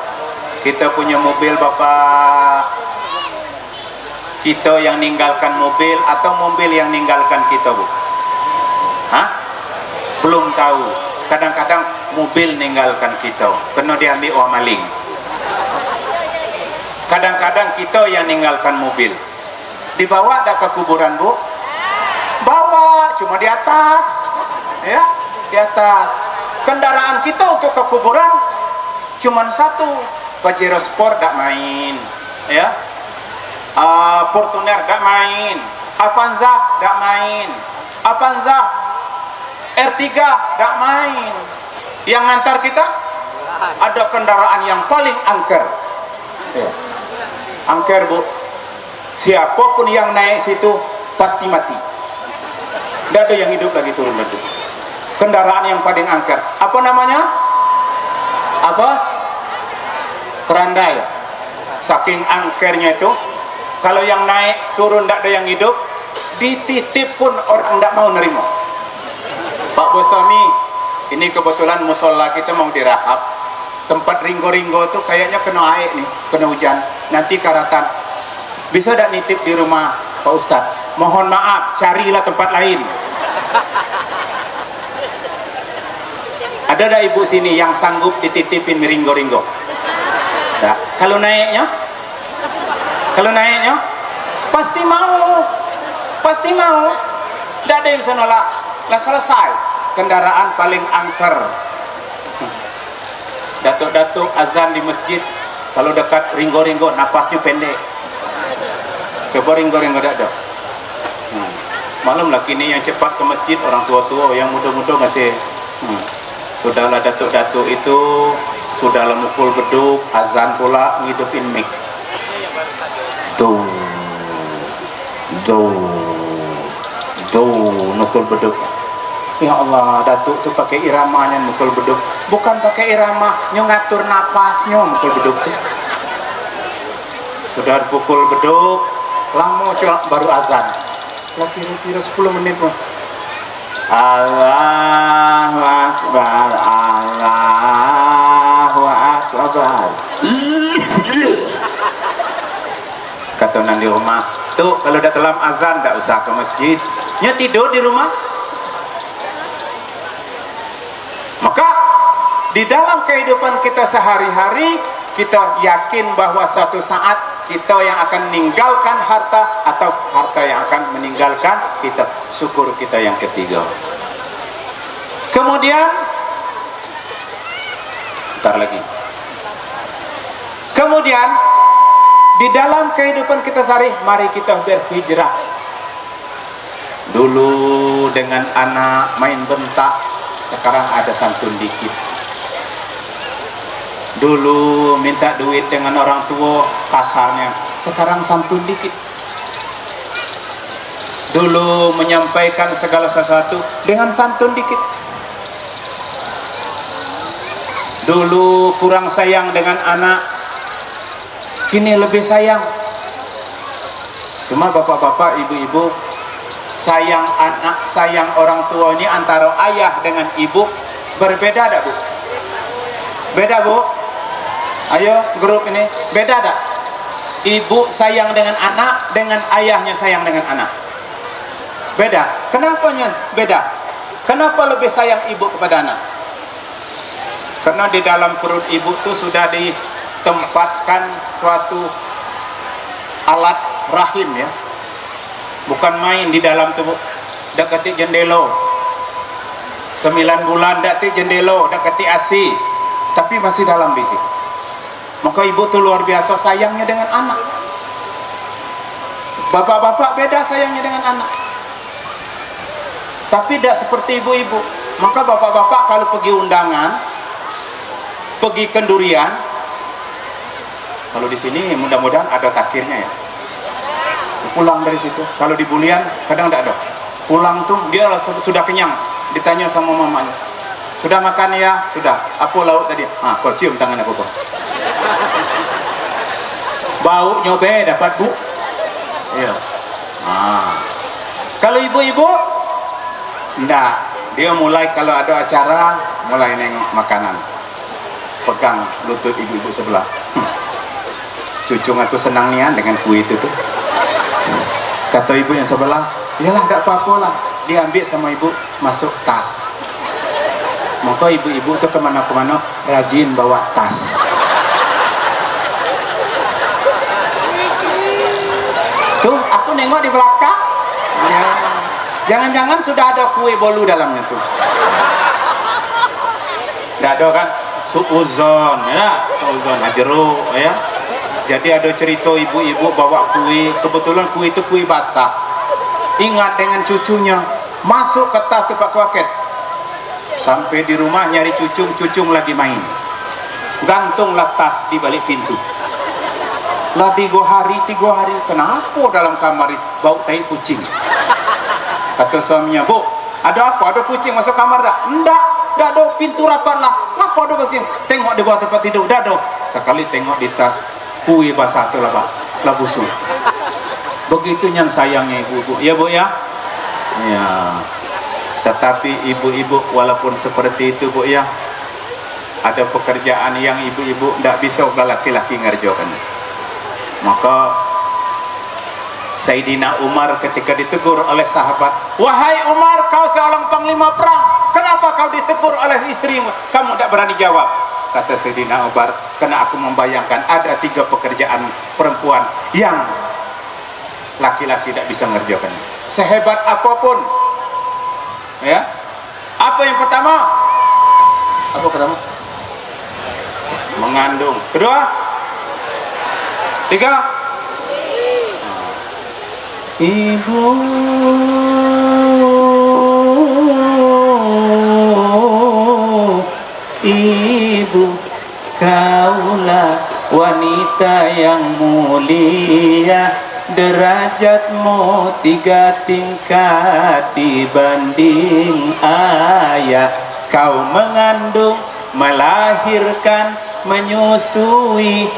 [SPEAKER 1] Kita punya mobil Bapak, kita yang ninggalkan mobil atau mobil yang ninggalkan kita, Bu? Hah? Belum tahu. Kadang-kadang mobil ninggalkan kita, kena diambil orang maling. Kadang-kadang kita yang ninggalkan mobil. Dibawa tak ke kuburan, Bu? Bawa, cuma di atas. Ya, di atas. Kendaraan kita untuk ke kuburan cuman satu, Pajero Sport tak main, ya, Fortuner tak main, Avanza tak main, Avanza R3 tak main. Yang ngantar kita ada kendaraan yang paling angker, ya. Angker, Bu. Siapapun yang naik situ pasti mati. Tidak ada yang hidup lagi turun lagi. Kendaraan yang paling angker, apa namanya? Apa? Keranda ya. Saking angkernya itu, kalau yang naik turun tidak ada yang hidup, dititip pun orang tidak mau nerima. Pak Bustami, ini kebetulan musola kita mau dirahab. Tempat ringgo-ringgo itu kayaknya kena air nih, kena hujan, nanti karatan. Bisa tidak nitip di rumah Pak Ustadz? Mohon maaf, carilah tempat lain. Ada ibu sini yang sanggup dititipin ringgo-ringgo? Nah, kalau naiknya pasti mau, tidak ada yang bisa nolak. Lah selesai, kendaraan paling angker. Datuk-datuk azan di masjid, kalau dekat ringgo-ringgo napasnya pendek. Coba ringgo-ringgo ada. Malam lagi ini yang cepat ke masjid orang tua-tua, yang muda-muda masih. Sudahlah datuk-datuk itu sudahlah mukul beduk, azan pula ngidupin mic. Tuh mukul beduk. Ya Allah, datuk tuh pakai iramanya mukul beduk, bukan pakai irama ngatur napasnya mukul beduk tuh. Sudah pukul beduk, lama baru azan. Lah kira-kira 10 menit loh. Allahu Akbar, Allahu Akbar. Kata nan di rumah, tuh kalau udah telam azan tak usah ke masjid, tidur di rumah. Maka di dalam kehidupan kita sehari-hari, kita yakin bahwa suatu saat kita yang akan meninggalkan harta atau harta yang akan meninggalkan kita. Syukur kita yang ketiga. Kemudian di dalam kehidupan kita sehari, mari kita berhijrah. Dulu dengan anak main bentak, sekarang ada santun dikit. Dulu minta duit dengan orang tua kasarnya, sekarang santun dikit. Dulu menyampaikan segala sesuatu dengan santun dikit. Dulu kurang sayang dengan anak, kini lebih sayang. Cuma bapak-bapak, ibu-ibu, sayang anak, sayang orang tua ini antara ayah dengan ibu berbeda tak, Bu? Beda, Bu? Ayo grup ini, beda tak? Ibu sayang dengan anak, dengan ayahnya sayang dengan anak. Beda. Kenapanya beda? Kenapa lebih sayang ibu kepada anak? Karena di dalam perut ibu itu sudah ditempatkan suatu alat rahim, ya. Bukan main di dalam tubuh. Dekati jendela. 9 bulan dak ti jendelo, dak keti asi, tapi masih dalam bisi. Maka ibu tuh luar biasa sayangnya dengan anak. Bapak-bapak beda sayangnya dengan anak, tapi tidak seperti ibu-ibu. Maka bapak-bapak kalau pergi undangan, pergi kendurian, kalau di sini mudah-mudahan ada takirnya ya, pulang dari situ. Kalau di bulian kadang tidak ada, pulang tuh dia sudah kenyang, ditanya sama mamanya, sudah makan ya? Sudah. Apa lauk tadi? Ah, kau cium tangan aku kok. Bau nyobe dapat bu. Iya. Ah. Kalau ibu-ibu enggak, dia mulai kalau ada acara mulai nengok makanan, pegang lutut ibu-ibu sebelah. Cucung aku senang nian dengan kue itu tuh. Kata ibu yang sebelah, iyalah enggak apa-apa lah. Dia ambil sama ibu, masuk tas. Maka ibu-ibu tuh kemana-kemana rajin bawa tas. Tuh, aku nengok di belakang. Ya. Jangan-jangan sudah ada kue bolu dalamnya tuh. Tidak ada kan? Suuzon, ya, suuzon, jeruk, ya. Jadi ada cerita ibu-ibu bawa kue, kebetulan kue itu kue basah. Ingat dengan cucunya, masuk ke tas tempat kuaket. Sampai di rumah nyari cucung lagi main. Gantunglah tas di balik pintu. Lah 3 hari, kenapa dalam kamar bau tai kucing? Kata suaminya, bu, ada apa? Ada kucing masuk kamar tak? Enggak ada, pintu rapat lah. Apa ada kucing? Tengok di bawah tempat tidur, enggak ada. Sekali tengok di tas, kue basah tu lah pak, lah busuk. Begitu yang sayangnya ibu-ibu, ya bu ya? Ya. Tetapi ibu-ibu walaupun seperti itu bu ya, ada pekerjaan yang ibu-ibu tidak bisa laki-laki ngerjakan. Maka Sayyidina Umar ketika ditegur oleh sahabat, wahai Umar, kau seorang panglima perang, kenapa kau ditegur oleh istrimu? Kamu tidak berani jawab. Kata Sayyidina Umar, karena aku membayangkan ada 3 pekerjaan perempuan yang laki-laki tidak bisa ngerjakan, sehebat apapun. Ya, apa yang pertama? Apa pertama? Mengandung. Kedua? 3? Ibu, kaulah wanita yang mulia, derajatmu 3 tingkat dibanding ayah. Kau mengandung, melahirkan, menyusui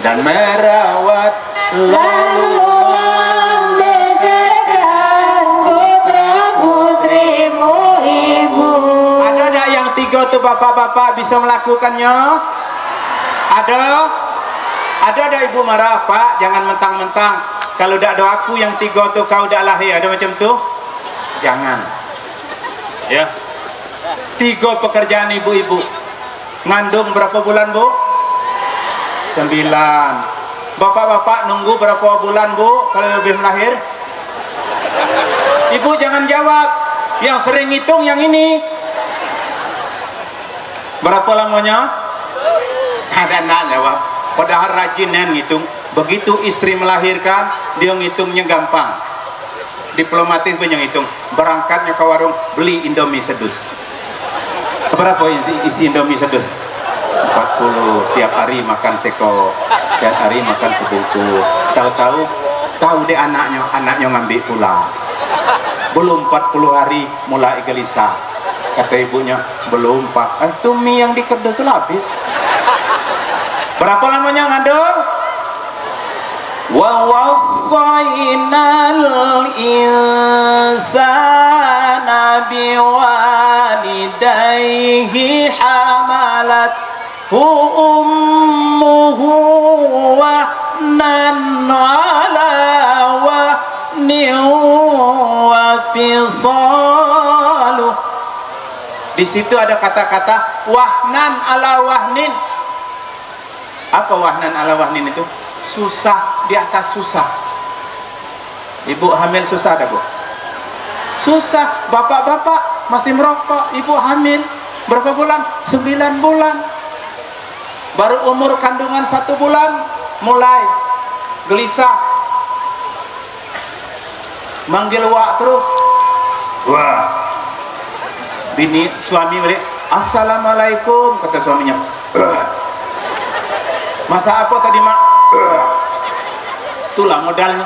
[SPEAKER 1] dan merawat, lalu membesarkan putra-putrimu ibu. Ada tak yang 3 tuh bapak-bapak bisa melakukannya? Ada ibu marah, pak jangan mentang-mentang kalau tak ada aku yang 3 tuh kau dah lahir, ada macam tuh? Jangan ya. 3 pekerjaan ibu-ibu. Ngandung berapa bulan bu? 9. Bapak-bapak nunggu berapa bulan bu kalau lebih melahir? Ibu jangan jawab, yang sering hitung yang ini. Berapa lamanya? Ada nak jawab. Padahal rajinan ngitung. Begitu istri melahirkan, dia ngitungnya gampang, diplomatis banyak ngitung. Berangkatnya ke warung beli Indomie sedus. Berapa isi Indomie sedus? 40. Tiap hari makan seko, tiap hari makan sebungkus. Tahu deh anaknya ngambil pula. Belum 40 hari mulai gelisah. Kata ibunya, belum pak. Itu mie yang di kerdus itu habis. Berapa lamanya ngandung? Wa wassaynal insana biwalidayhi hamalat ummuhu wahnan ala wahnin wa fisaluh. Di situ ada kata-kata wahnan ala wahnin. Apa wahnan ala wahnin itu? Susah di atas susah. Ibu hamil susah ada bu? Susah. Bapak-bapak masih merokok, ibu hamil berapa bulan? 9 bulan. Baru umur kandungan 1 bulan mulai gelisah, manggil wak terus. Wah, bini suami balik, assalamualaikum, kata suaminya. Masa apa tadi mak? Itulah modalnya.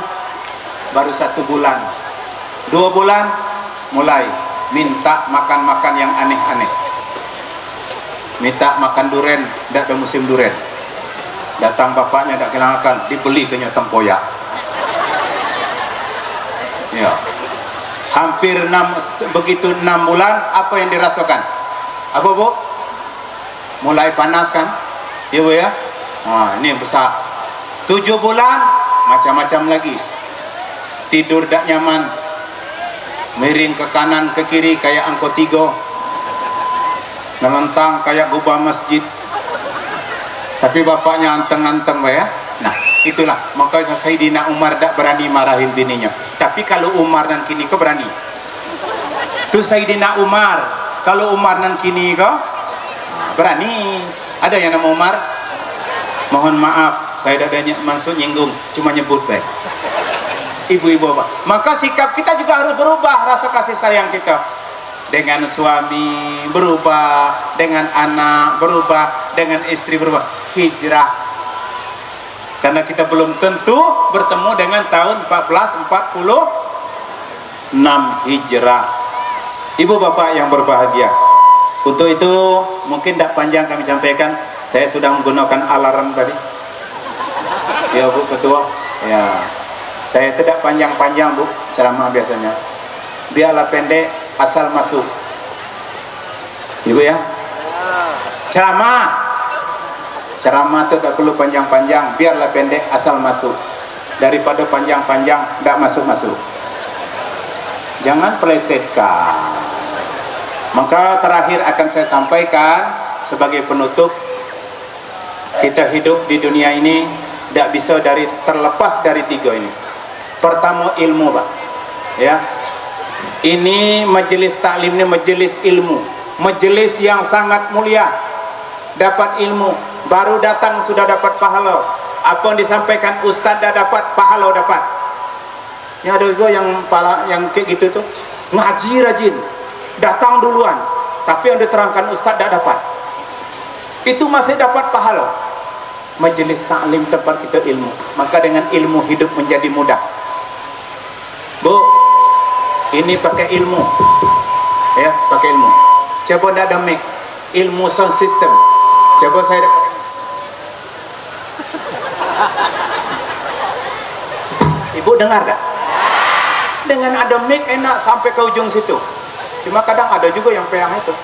[SPEAKER 1] Baru 1 bulan, 2 bulan mulai minta makan-makan yang aneh-aneh, minta makan duren, tidak ada musim duren. Datang bapaknya tidak kehilangan, dibeli kenyang tempoyak. Ya, hampir 6 bulan. Apa yang dirasakan? Apa bu? Mulai panas kan? Iya bu ya. Nah, ini besar. 7 bulan macam-macam lagi. Tidur tidak nyaman, miring ke kanan ke kiri kayak angkot 3, ngelentang kayak gubah masjid. Tapi bapaknya anteng-anteng ya. Nah itulah, maka Sayyidina Umar tidak berani marahin bininya. Tapi kalau Umar dan kini kau berani. Itu Sayyidina Umar. Kalau Umar dan kini kau berani. Ada yang nama Umar? Mohon maaf, saya tidak ada maksud nyinggung, cuma nyebut baik. Ibu-ibu apa? Maka sikap kita juga harus berubah, rasa kasih sayang kita dengan suami berubah, dengan anak berubah, dengan istri berubah. Hijrah, karena kita belum tentu bertemu dengan tahun 1446 Hijrah. Ibu bapak yang berbahagia, untuk itu mungkin tidak panjang kami sampaikan. Saya sudah menggunakan alarm tadi ya bu ketua ya. Saya tidak panjang-panjang bu ceramah, biasanya biarlah pendek asal masuk ibu ya. Ceramah itu tidak perlu panjang-panjang, biarlah pendek asal masuk, daripada panjang-panjang tidak masuk-masuk. Jangan pelesetkan. Maka terakhir akan saya sampaikan sebagai penutup, kita hidup di dunia ini tidak bisa terlepas dari 3 ini. Pertama ilmu pak ya. Ini majelis taklim, ini majelis ilmu, majelis yang sangat mulia. Dapat ilmu, baru datang sudah dapat pahala. Apa yang disampaikan ustaz dah dapat pahala, dapat. Ya ada juga yang kayak gitu tuh, ngaji rajin, datang duluan, tapi yang diterangkan ustaz dah dapat, itu masih dapat pahala. Majelis taklim tempat kita ilmu, maka dengan ilmu hidup menjadi mudah. Bu, ini pakai ilmu ya, pakai ilmu. Coba tidak ada mic, ilmu sound system. Coba saya dapat. Ibu dengar tak? Dengan ada mic enak sampai ke ujung situ. Cuma kadang ada juga yang peang itu.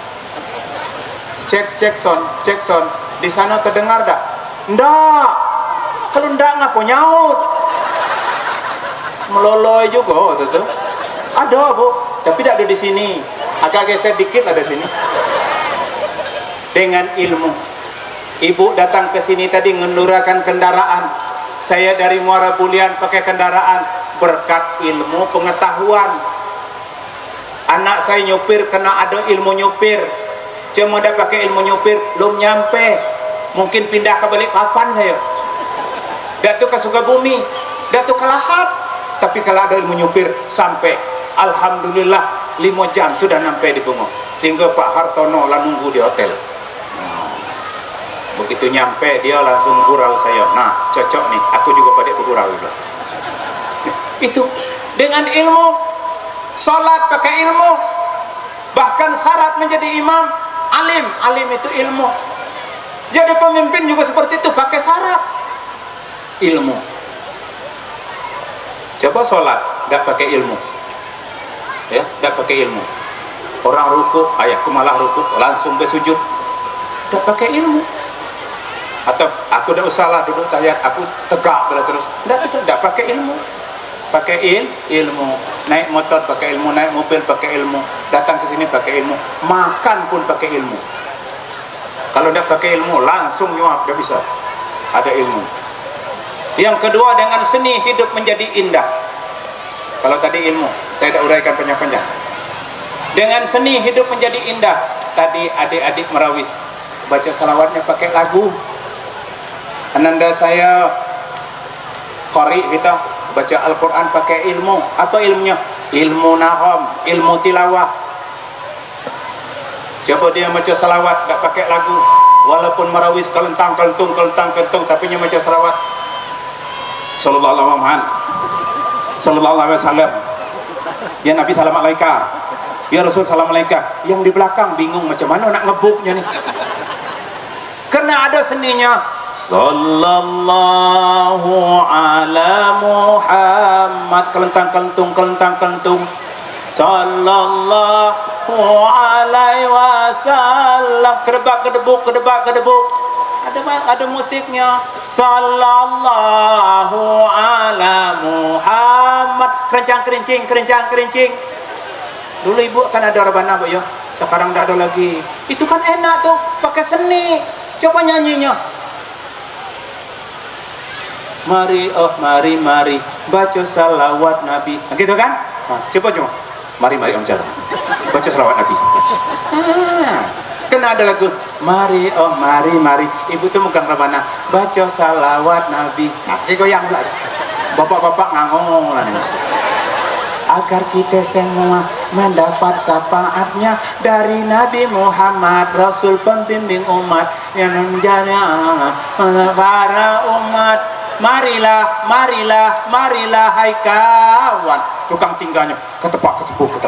[SPEAKER 1] Cek sound. Di sana terdengar tak? Ndak. Kalau ndak ngapa nyaut? Meloloy juga tuh. Ada bu, tapi tidak ada di sini. Agak geser dikit ada sini. Dengan ilmu. Ibu datang ke sini tadi ngendurakan kendaraan. Saya dari Muara Bulian pakai kendaraan berkat ilmu pengetahuan. Anak saya nyupir kena ada ilmu nyupir. Cuma dah pakai ilmu nyupir belum nyampe. Mungkin pindah ke Balikpapan saya. Datu ke Sukabumi, datu ke Lahad. Tapi kalau ada ilmu nyupir sampai, alhamdulillah 5 jam sudah sampai di Bungo. Sehingga Pak Hartono lah nunggu di hotel. Begitu nyampe dia langsung gurau saya. Nah cocok nih, aku juga pada bergurau juga. Itu dengan ilmu. Salat pakai ilmu. Bahkan syarat menjadi imam alim. Alim itu ilmu. Jadi pemimpin juga seperti itu, pakai syarat ilmu. Coba sholat nggak pakai ilmu ya, nggak pakai ilmu. Orang ruku, ayahku malah ruku langsung bersujud, nggak pakai ilmu. Atau aku udah usahlah duduk tahiyat, aku tegak terus, nggak pakai ilmu. Pakai ilmu. Naik motor pakai ilmu, naik mobil pakai ilmu, datang ke sini pakai ilmu, makan pun pakai ilmu. Kalau tidak pakai ilmu langsung nyuap, tidak bisa. Ada ilmu. Yang kedua, dengan seni hidup menjadi indah. Kalau tadi ilmu, saya tidak uraikan panjang-panjang. Dengan seni hidup menjadi indah. Tadi adik-adik merawis baca salawatnya pakai lagu. Ananda saya qari kita baca Al-Quran pakai ilmu. Apa ilmunya? Ilmu nahom, ilmu tilawah. Coba dia baca salawat tak pakai lagu, walaupun merawis kelentang kelentung tapi dia baca salawat sallallahu alaihi wasallam, sallallahu alaihi wasallam, ya Nabi salam alaika, ya Rasul salam alaika. Yang di belakang bingung macam mana nak ngebuknya nih, karena ada seninya. Sallallahu ala Muhammad, kelentang kelentung, sallallahu alaihi wasallam, kedebak kedebuk. Ada musiknya. Sallallahu ala Muhammad, kerencang kerincing. Dulu ibu kan ada rebana bu ya, sekarang tidak ada lagi. Itu kan enak tuh, pakai seni. Coba nyanyinya. Mari baca salawat Nabi, gitu kan? Nah, coba mari Om Jarod baca salawat Nabi. Kena ada lagu mari ibu tuh megang rebana baca salawat Nabi. Nah, goyang pula. Bapak-bapak ngangong lah nih. Agar kita semua mendapat syafaatnya dari Nabi Muhammad, Rasul pembimbing umat yang menjadi para umat. Marilah hai kawan. Tukang tinggalnya ketepak ketepuk, ke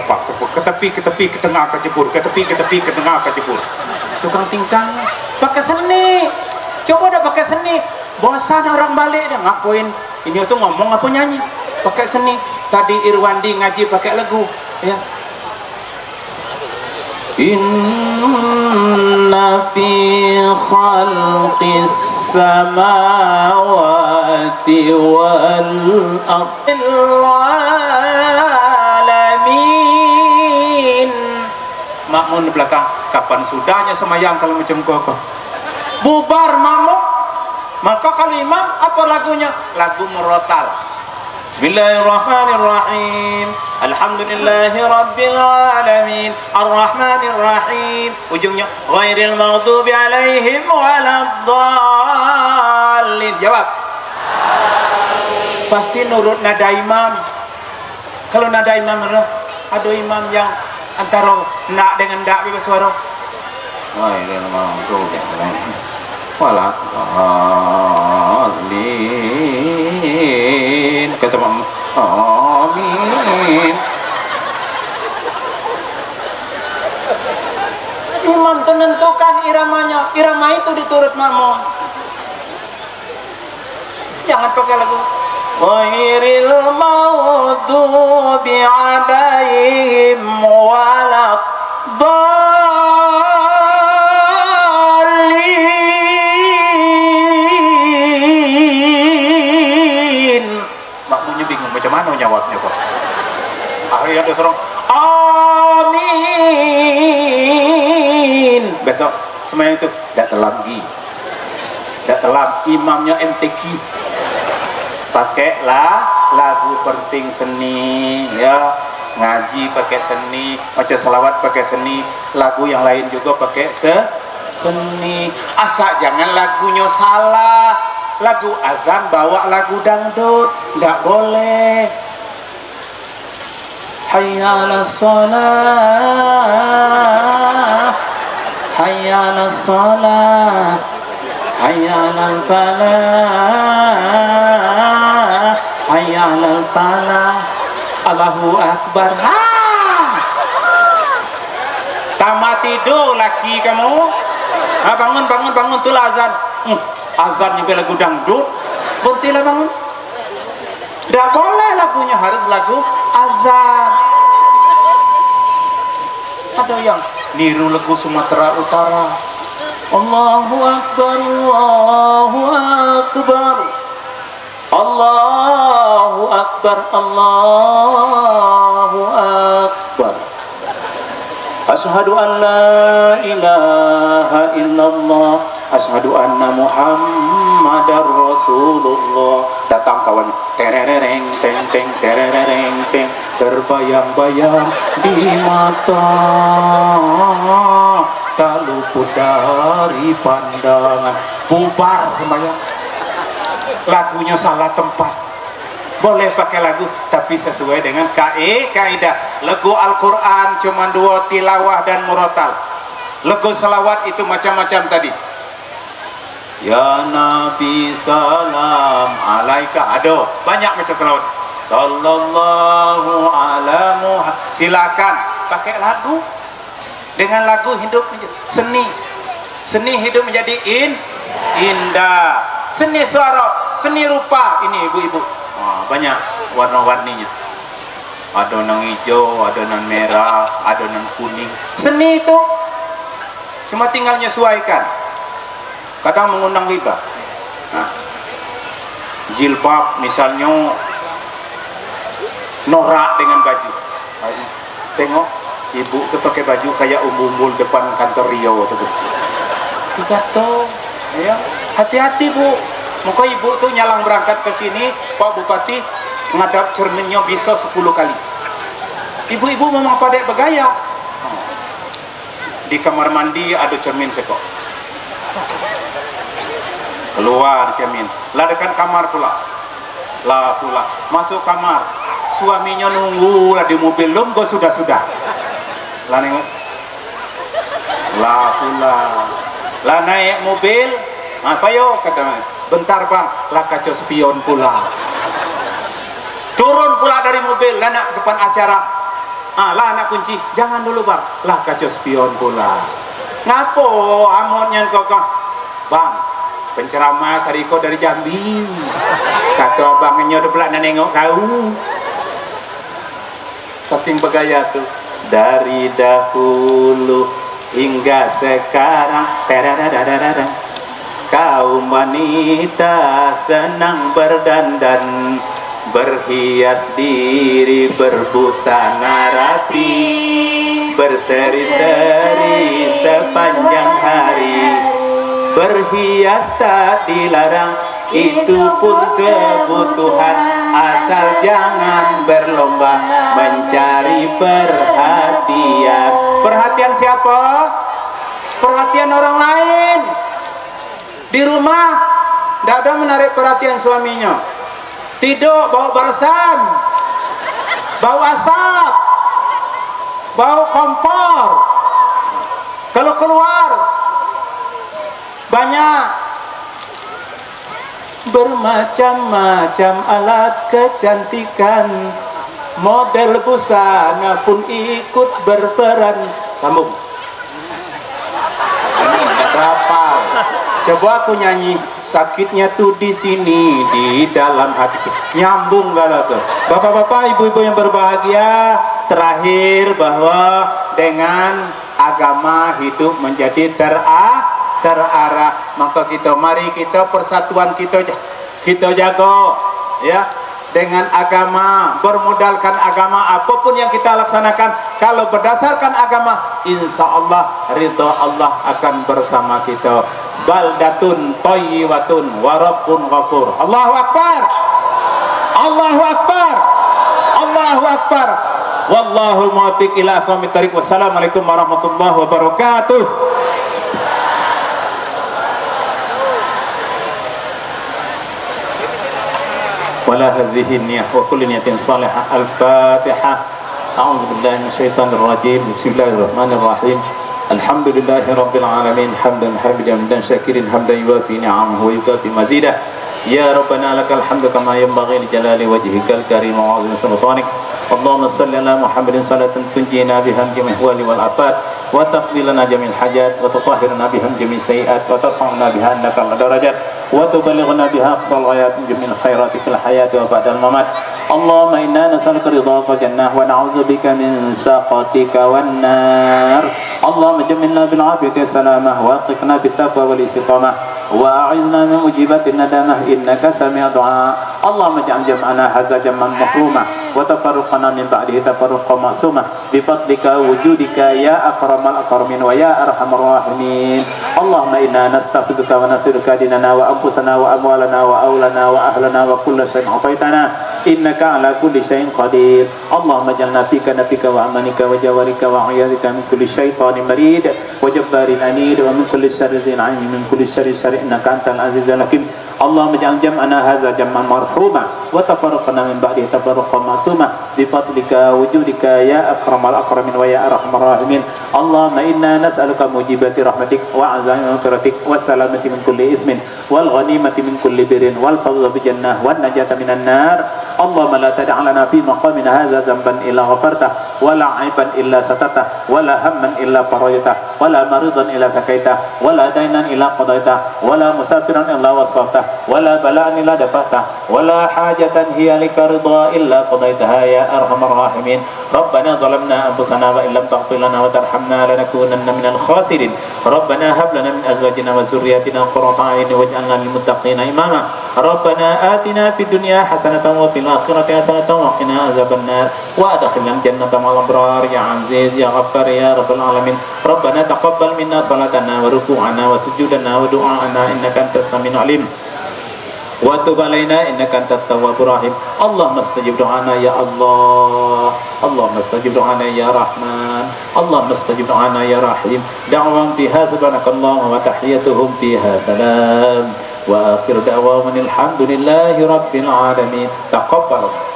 [SPEAKER 1] tepi ke tengah ke jebur, ke tepi ke tengah ke jebur. Tukang tingkang pakai seni. Coba dah pakai seni. Bosan orang balik dah ngapain. Ini tuh ngomong apa nyanyi. Pakai seni. Tadi Irwandi ngaji pakai lagu, ya. Inna fi khalqis samawati wal alamin. Makmun di belakang, kapan sudahnya semayang kalau macam kau? Bubar makmum. Maka kalimat apa lagunya? Lagu merotal. Bismillahirrahmanirrahim. Alhamdulillahi rabbil alamin. Ar-Rahmanirrahim. Ujungnya ghairil maghdubi alaihim waladdallin. Jawab. Pasti nurut nada imam. Kalau nada imam ada imam yang antara nak dengan dak bebas suara. Ghairil maghdubi alaihim waladdallin. Kata makmum amin. Imam tentukan iramanya, irama itu diturut makmum. Jangan pakai lagu ghairil maghdubi alaihim waladdallin. Makmumnya bingung macam mana jawabnya kok. Akhirnya ada seorang amin. Besok semuanya itu tidak telam imamnya MTQ. Pakailah lagu penting seni, ya. Ngaji pakai seni, baca salawat pakai seni, lagu yang lain juga pakai seni. Asal jangan lagunya salah. Lagu azan bawa lagu dangdut, nggak boleh. Hayya 'alas shalah, hayya 'alas shalah, hayya 'alal falah, hayya 'alal falah. Allahu akbar. Tamat tidur laki kamu. Bangun tuh azan. Azan juga lagu dangdut, berhentilah bangun. Tidak boleh lagunya, harus lagu azan. Ada yang niru lagu Sumatera Utara. Allahu akbar, Allahu akbar, Allahu akbar, Allahu akbar. Asyhadu an la ilaha illallah asyhadu anna Muhammadar Rasulullah. Datang kawannya, terereng teng teng terereng teng, terbayang-bayang di mata, tak luput dari pandangan. Bubar sembahyang. Lagunya salah tempat. Boleh pakai lagu tapi sesuai dengan kaidah. Lagu Al-Quran cuma 2, tilawah dan murotal. Lagu selawat itu macam-macam tadi. Ya Nabi salam alaika. Aduh, banyak macam selawat. Sallallahu ala Muhammad. Silakan pakai lagu. Dengan lagu hidup menjadi seni. Seni hidup menjadi indah. Seni suara, seni rupa. Ini ibu-ibu. Banyak warna-warninya. Adonan hijau, adonan merah, adonan kuning. Seni itu cuma tinggal menyesuaikan. Kadang mengundang hibah. Jilbab misalnya norak dengan baju. Tengok ibu itu pakai baju kayak umbul-umbul depan kantor Riau atau pidato. Ya, hati-hati Bu. Muka ibu tuh nyalang berangkat ke sini, Pak Bupati ngadap cerminnya bisa 10 kali. Ibu-ibu memang pada bergaya. Di kamar mandi ada cermin sekok. Keluar cermin, lah dekat kamar pula. Masuk kamar. Suaminya nunggu lah di mobil, belum kok sudah. Lah nengok. Lah pula. Lah naik mobil, apa yo kata. Bentar bang, lah kacau spion pula. Turun pula dari mobil, lah nak ke depan acara. Lah nak kunci, jangan dulu bang, lah kacau spion pula. Ngapo amotnya kau? Bang, penceramah Sariko dari Jambi. Kata abangnya udah pelak nengok kau. Saking bergaya tuh. Dari dahulu hingga sekarang, terararararang. Kaum wanita senang berdandan, berhias diri, berbusana rapi, berseri-seri sepanjang hari. Berhias tak dilarang, itu pun kebutuhan, asal jangan berlomba mencari perhatian. Perhatian siapa? Perhatian orang lain. Di rumah tidak ada menarik perhatian suaminya. Tidur bau balsam, bau asap, bau kompor. Kalau keluar banyak bermacam-macam alat kecantikan, model busana pun ikut berperan. Sambung. Berapa? Coba aku nyanyi, sakitnya tuh di sini, di dalam hati. Nyambung gak tuh? Bapak-bapak, ibu-ibu yang berbahagia, terakhir bahwa dengan agama hidup menjadi terarah. Maka mari kita persatuan kita jaga, ya. Dengan agama, bermodalkan agama, apapun yang kita laksanakan, kalau berdasarkan agama, insya Allah ridha Allah akan bersama kita. Baldatun thayyibatun wa rabbun ghafur. Allahu akbar, Allahu akbar, Allahu akbar. Wallahu muwaffiq ila aqwamit thariq. Wassalamualaikum warahmatullahi wabarakatuh. ولا هذه النية وكل نية صالحة. الفاتحة. أعوذ بالله من الشيطان الرجيم. بسم الله الرحمن الرحيم. الحمد لله رب العالمين حمدا حمدا حمدا شاكرا حمدا يوافي نعمه ويكافئ مزيدا. يا ربنا لك الحمد كما ينبغي لجلال وجهك الكريم وعظيم سلطانك. اللهم صل على محمد صلاة تنجينا بها من جميع الأهوال والآفات وتقضي لنا جميع الحاجات وتطهرنا بها من جميع السيئات وترفعنا بها عندك الدرجات وتبلغنا بها أقصى الغايات من جميع الخيرات في الحياة وبعد الممات. اللهم إنا نسألك رضاك والجنة ونعوذ بك من سخطك والنار. اللهم جملنا بالعافية والسلامة وأطلقنا بالتقوى والاستقامة وأعذنا من مجيبات الندامة إنك سميع دعاء. اللهم اجعل جمعنا هذا جمعا مرحوما وتفرقنا من بعده تفرقا معصوما بفضلك وجودك يا أكرم
[SPEAKER 2] akramal akramin wa ya arhamar rahimin. Allahumma inna nastaghfiruka wa nastaghfiruka dinana wa anfusana wa amwalana wa aulana wa ahlana wa kulla shay'in afaitana innaka ala kulli shay'in qadir. Allahumma jalna fika nabika wa amanika wa jawarika wa a'yadika min kulli syaitanir marid wa jabbarin anid wa min kulli syarri ainin min kulli syarri innaka antal azizul hakim. Allahumma ij'al jam'ana hadza jam'an marhuma wa tafarraqna min ba'dihi tafarruqan ma'suma bi fadlika wujudika ya akramal akramin wa ya arhamar rahimin. Allahumma inna nas'aluka mujibati rahmatik wa azaimi maghfiratik wa salamati min kulli ismin wal ghanimati min kulli birrin wal fawza bi jannah wan najata minan nar. Allahumma la tad'a lana fi maqamina hadza dhanban illa ghafartah wa la 'aiban illa satatah wa la hamman illa farajtah wa la maridan illa sakaitah wa la dainan illa qadaitah wa la musafiran illa wasafta wa la bala'an illa dafa'ta wa la hajatan hiya lika ridha illa qadaitaha ya arhamar rahimin. Rabbana zalamna anfusana wa illam taghfir lana wa tarhamna lanakunanna minal khasirin. Rabbana hab lana min azwajina wa dhurriyyatina qurrata a'yun waj'alna lil muttaqina imama. Rabbana atina fid dunya hasanatan wa fil akhirati hasanatan wa qina azabannar wa adkhilna jannata ma'al abrar ya aziz ya ghaffar ya rabbal alamin. Rabbana taqabbal minna salatana wa ruku'ana wa sujudana wa du'ana innaka antas samiul alim wa tub alaina innaka antat tawwabur rahim. Allahumma istajib du'ana ya Allah. Allahumma istajib du'ana ya Rahman. Allahumma istajib du'ana ya Rahim. Da'wan fiha subhanakallahumma wa tahiyyatuhum fiha salam wa akhiru da'waman alhamdulillahi rabbil alamin. Taqabbal.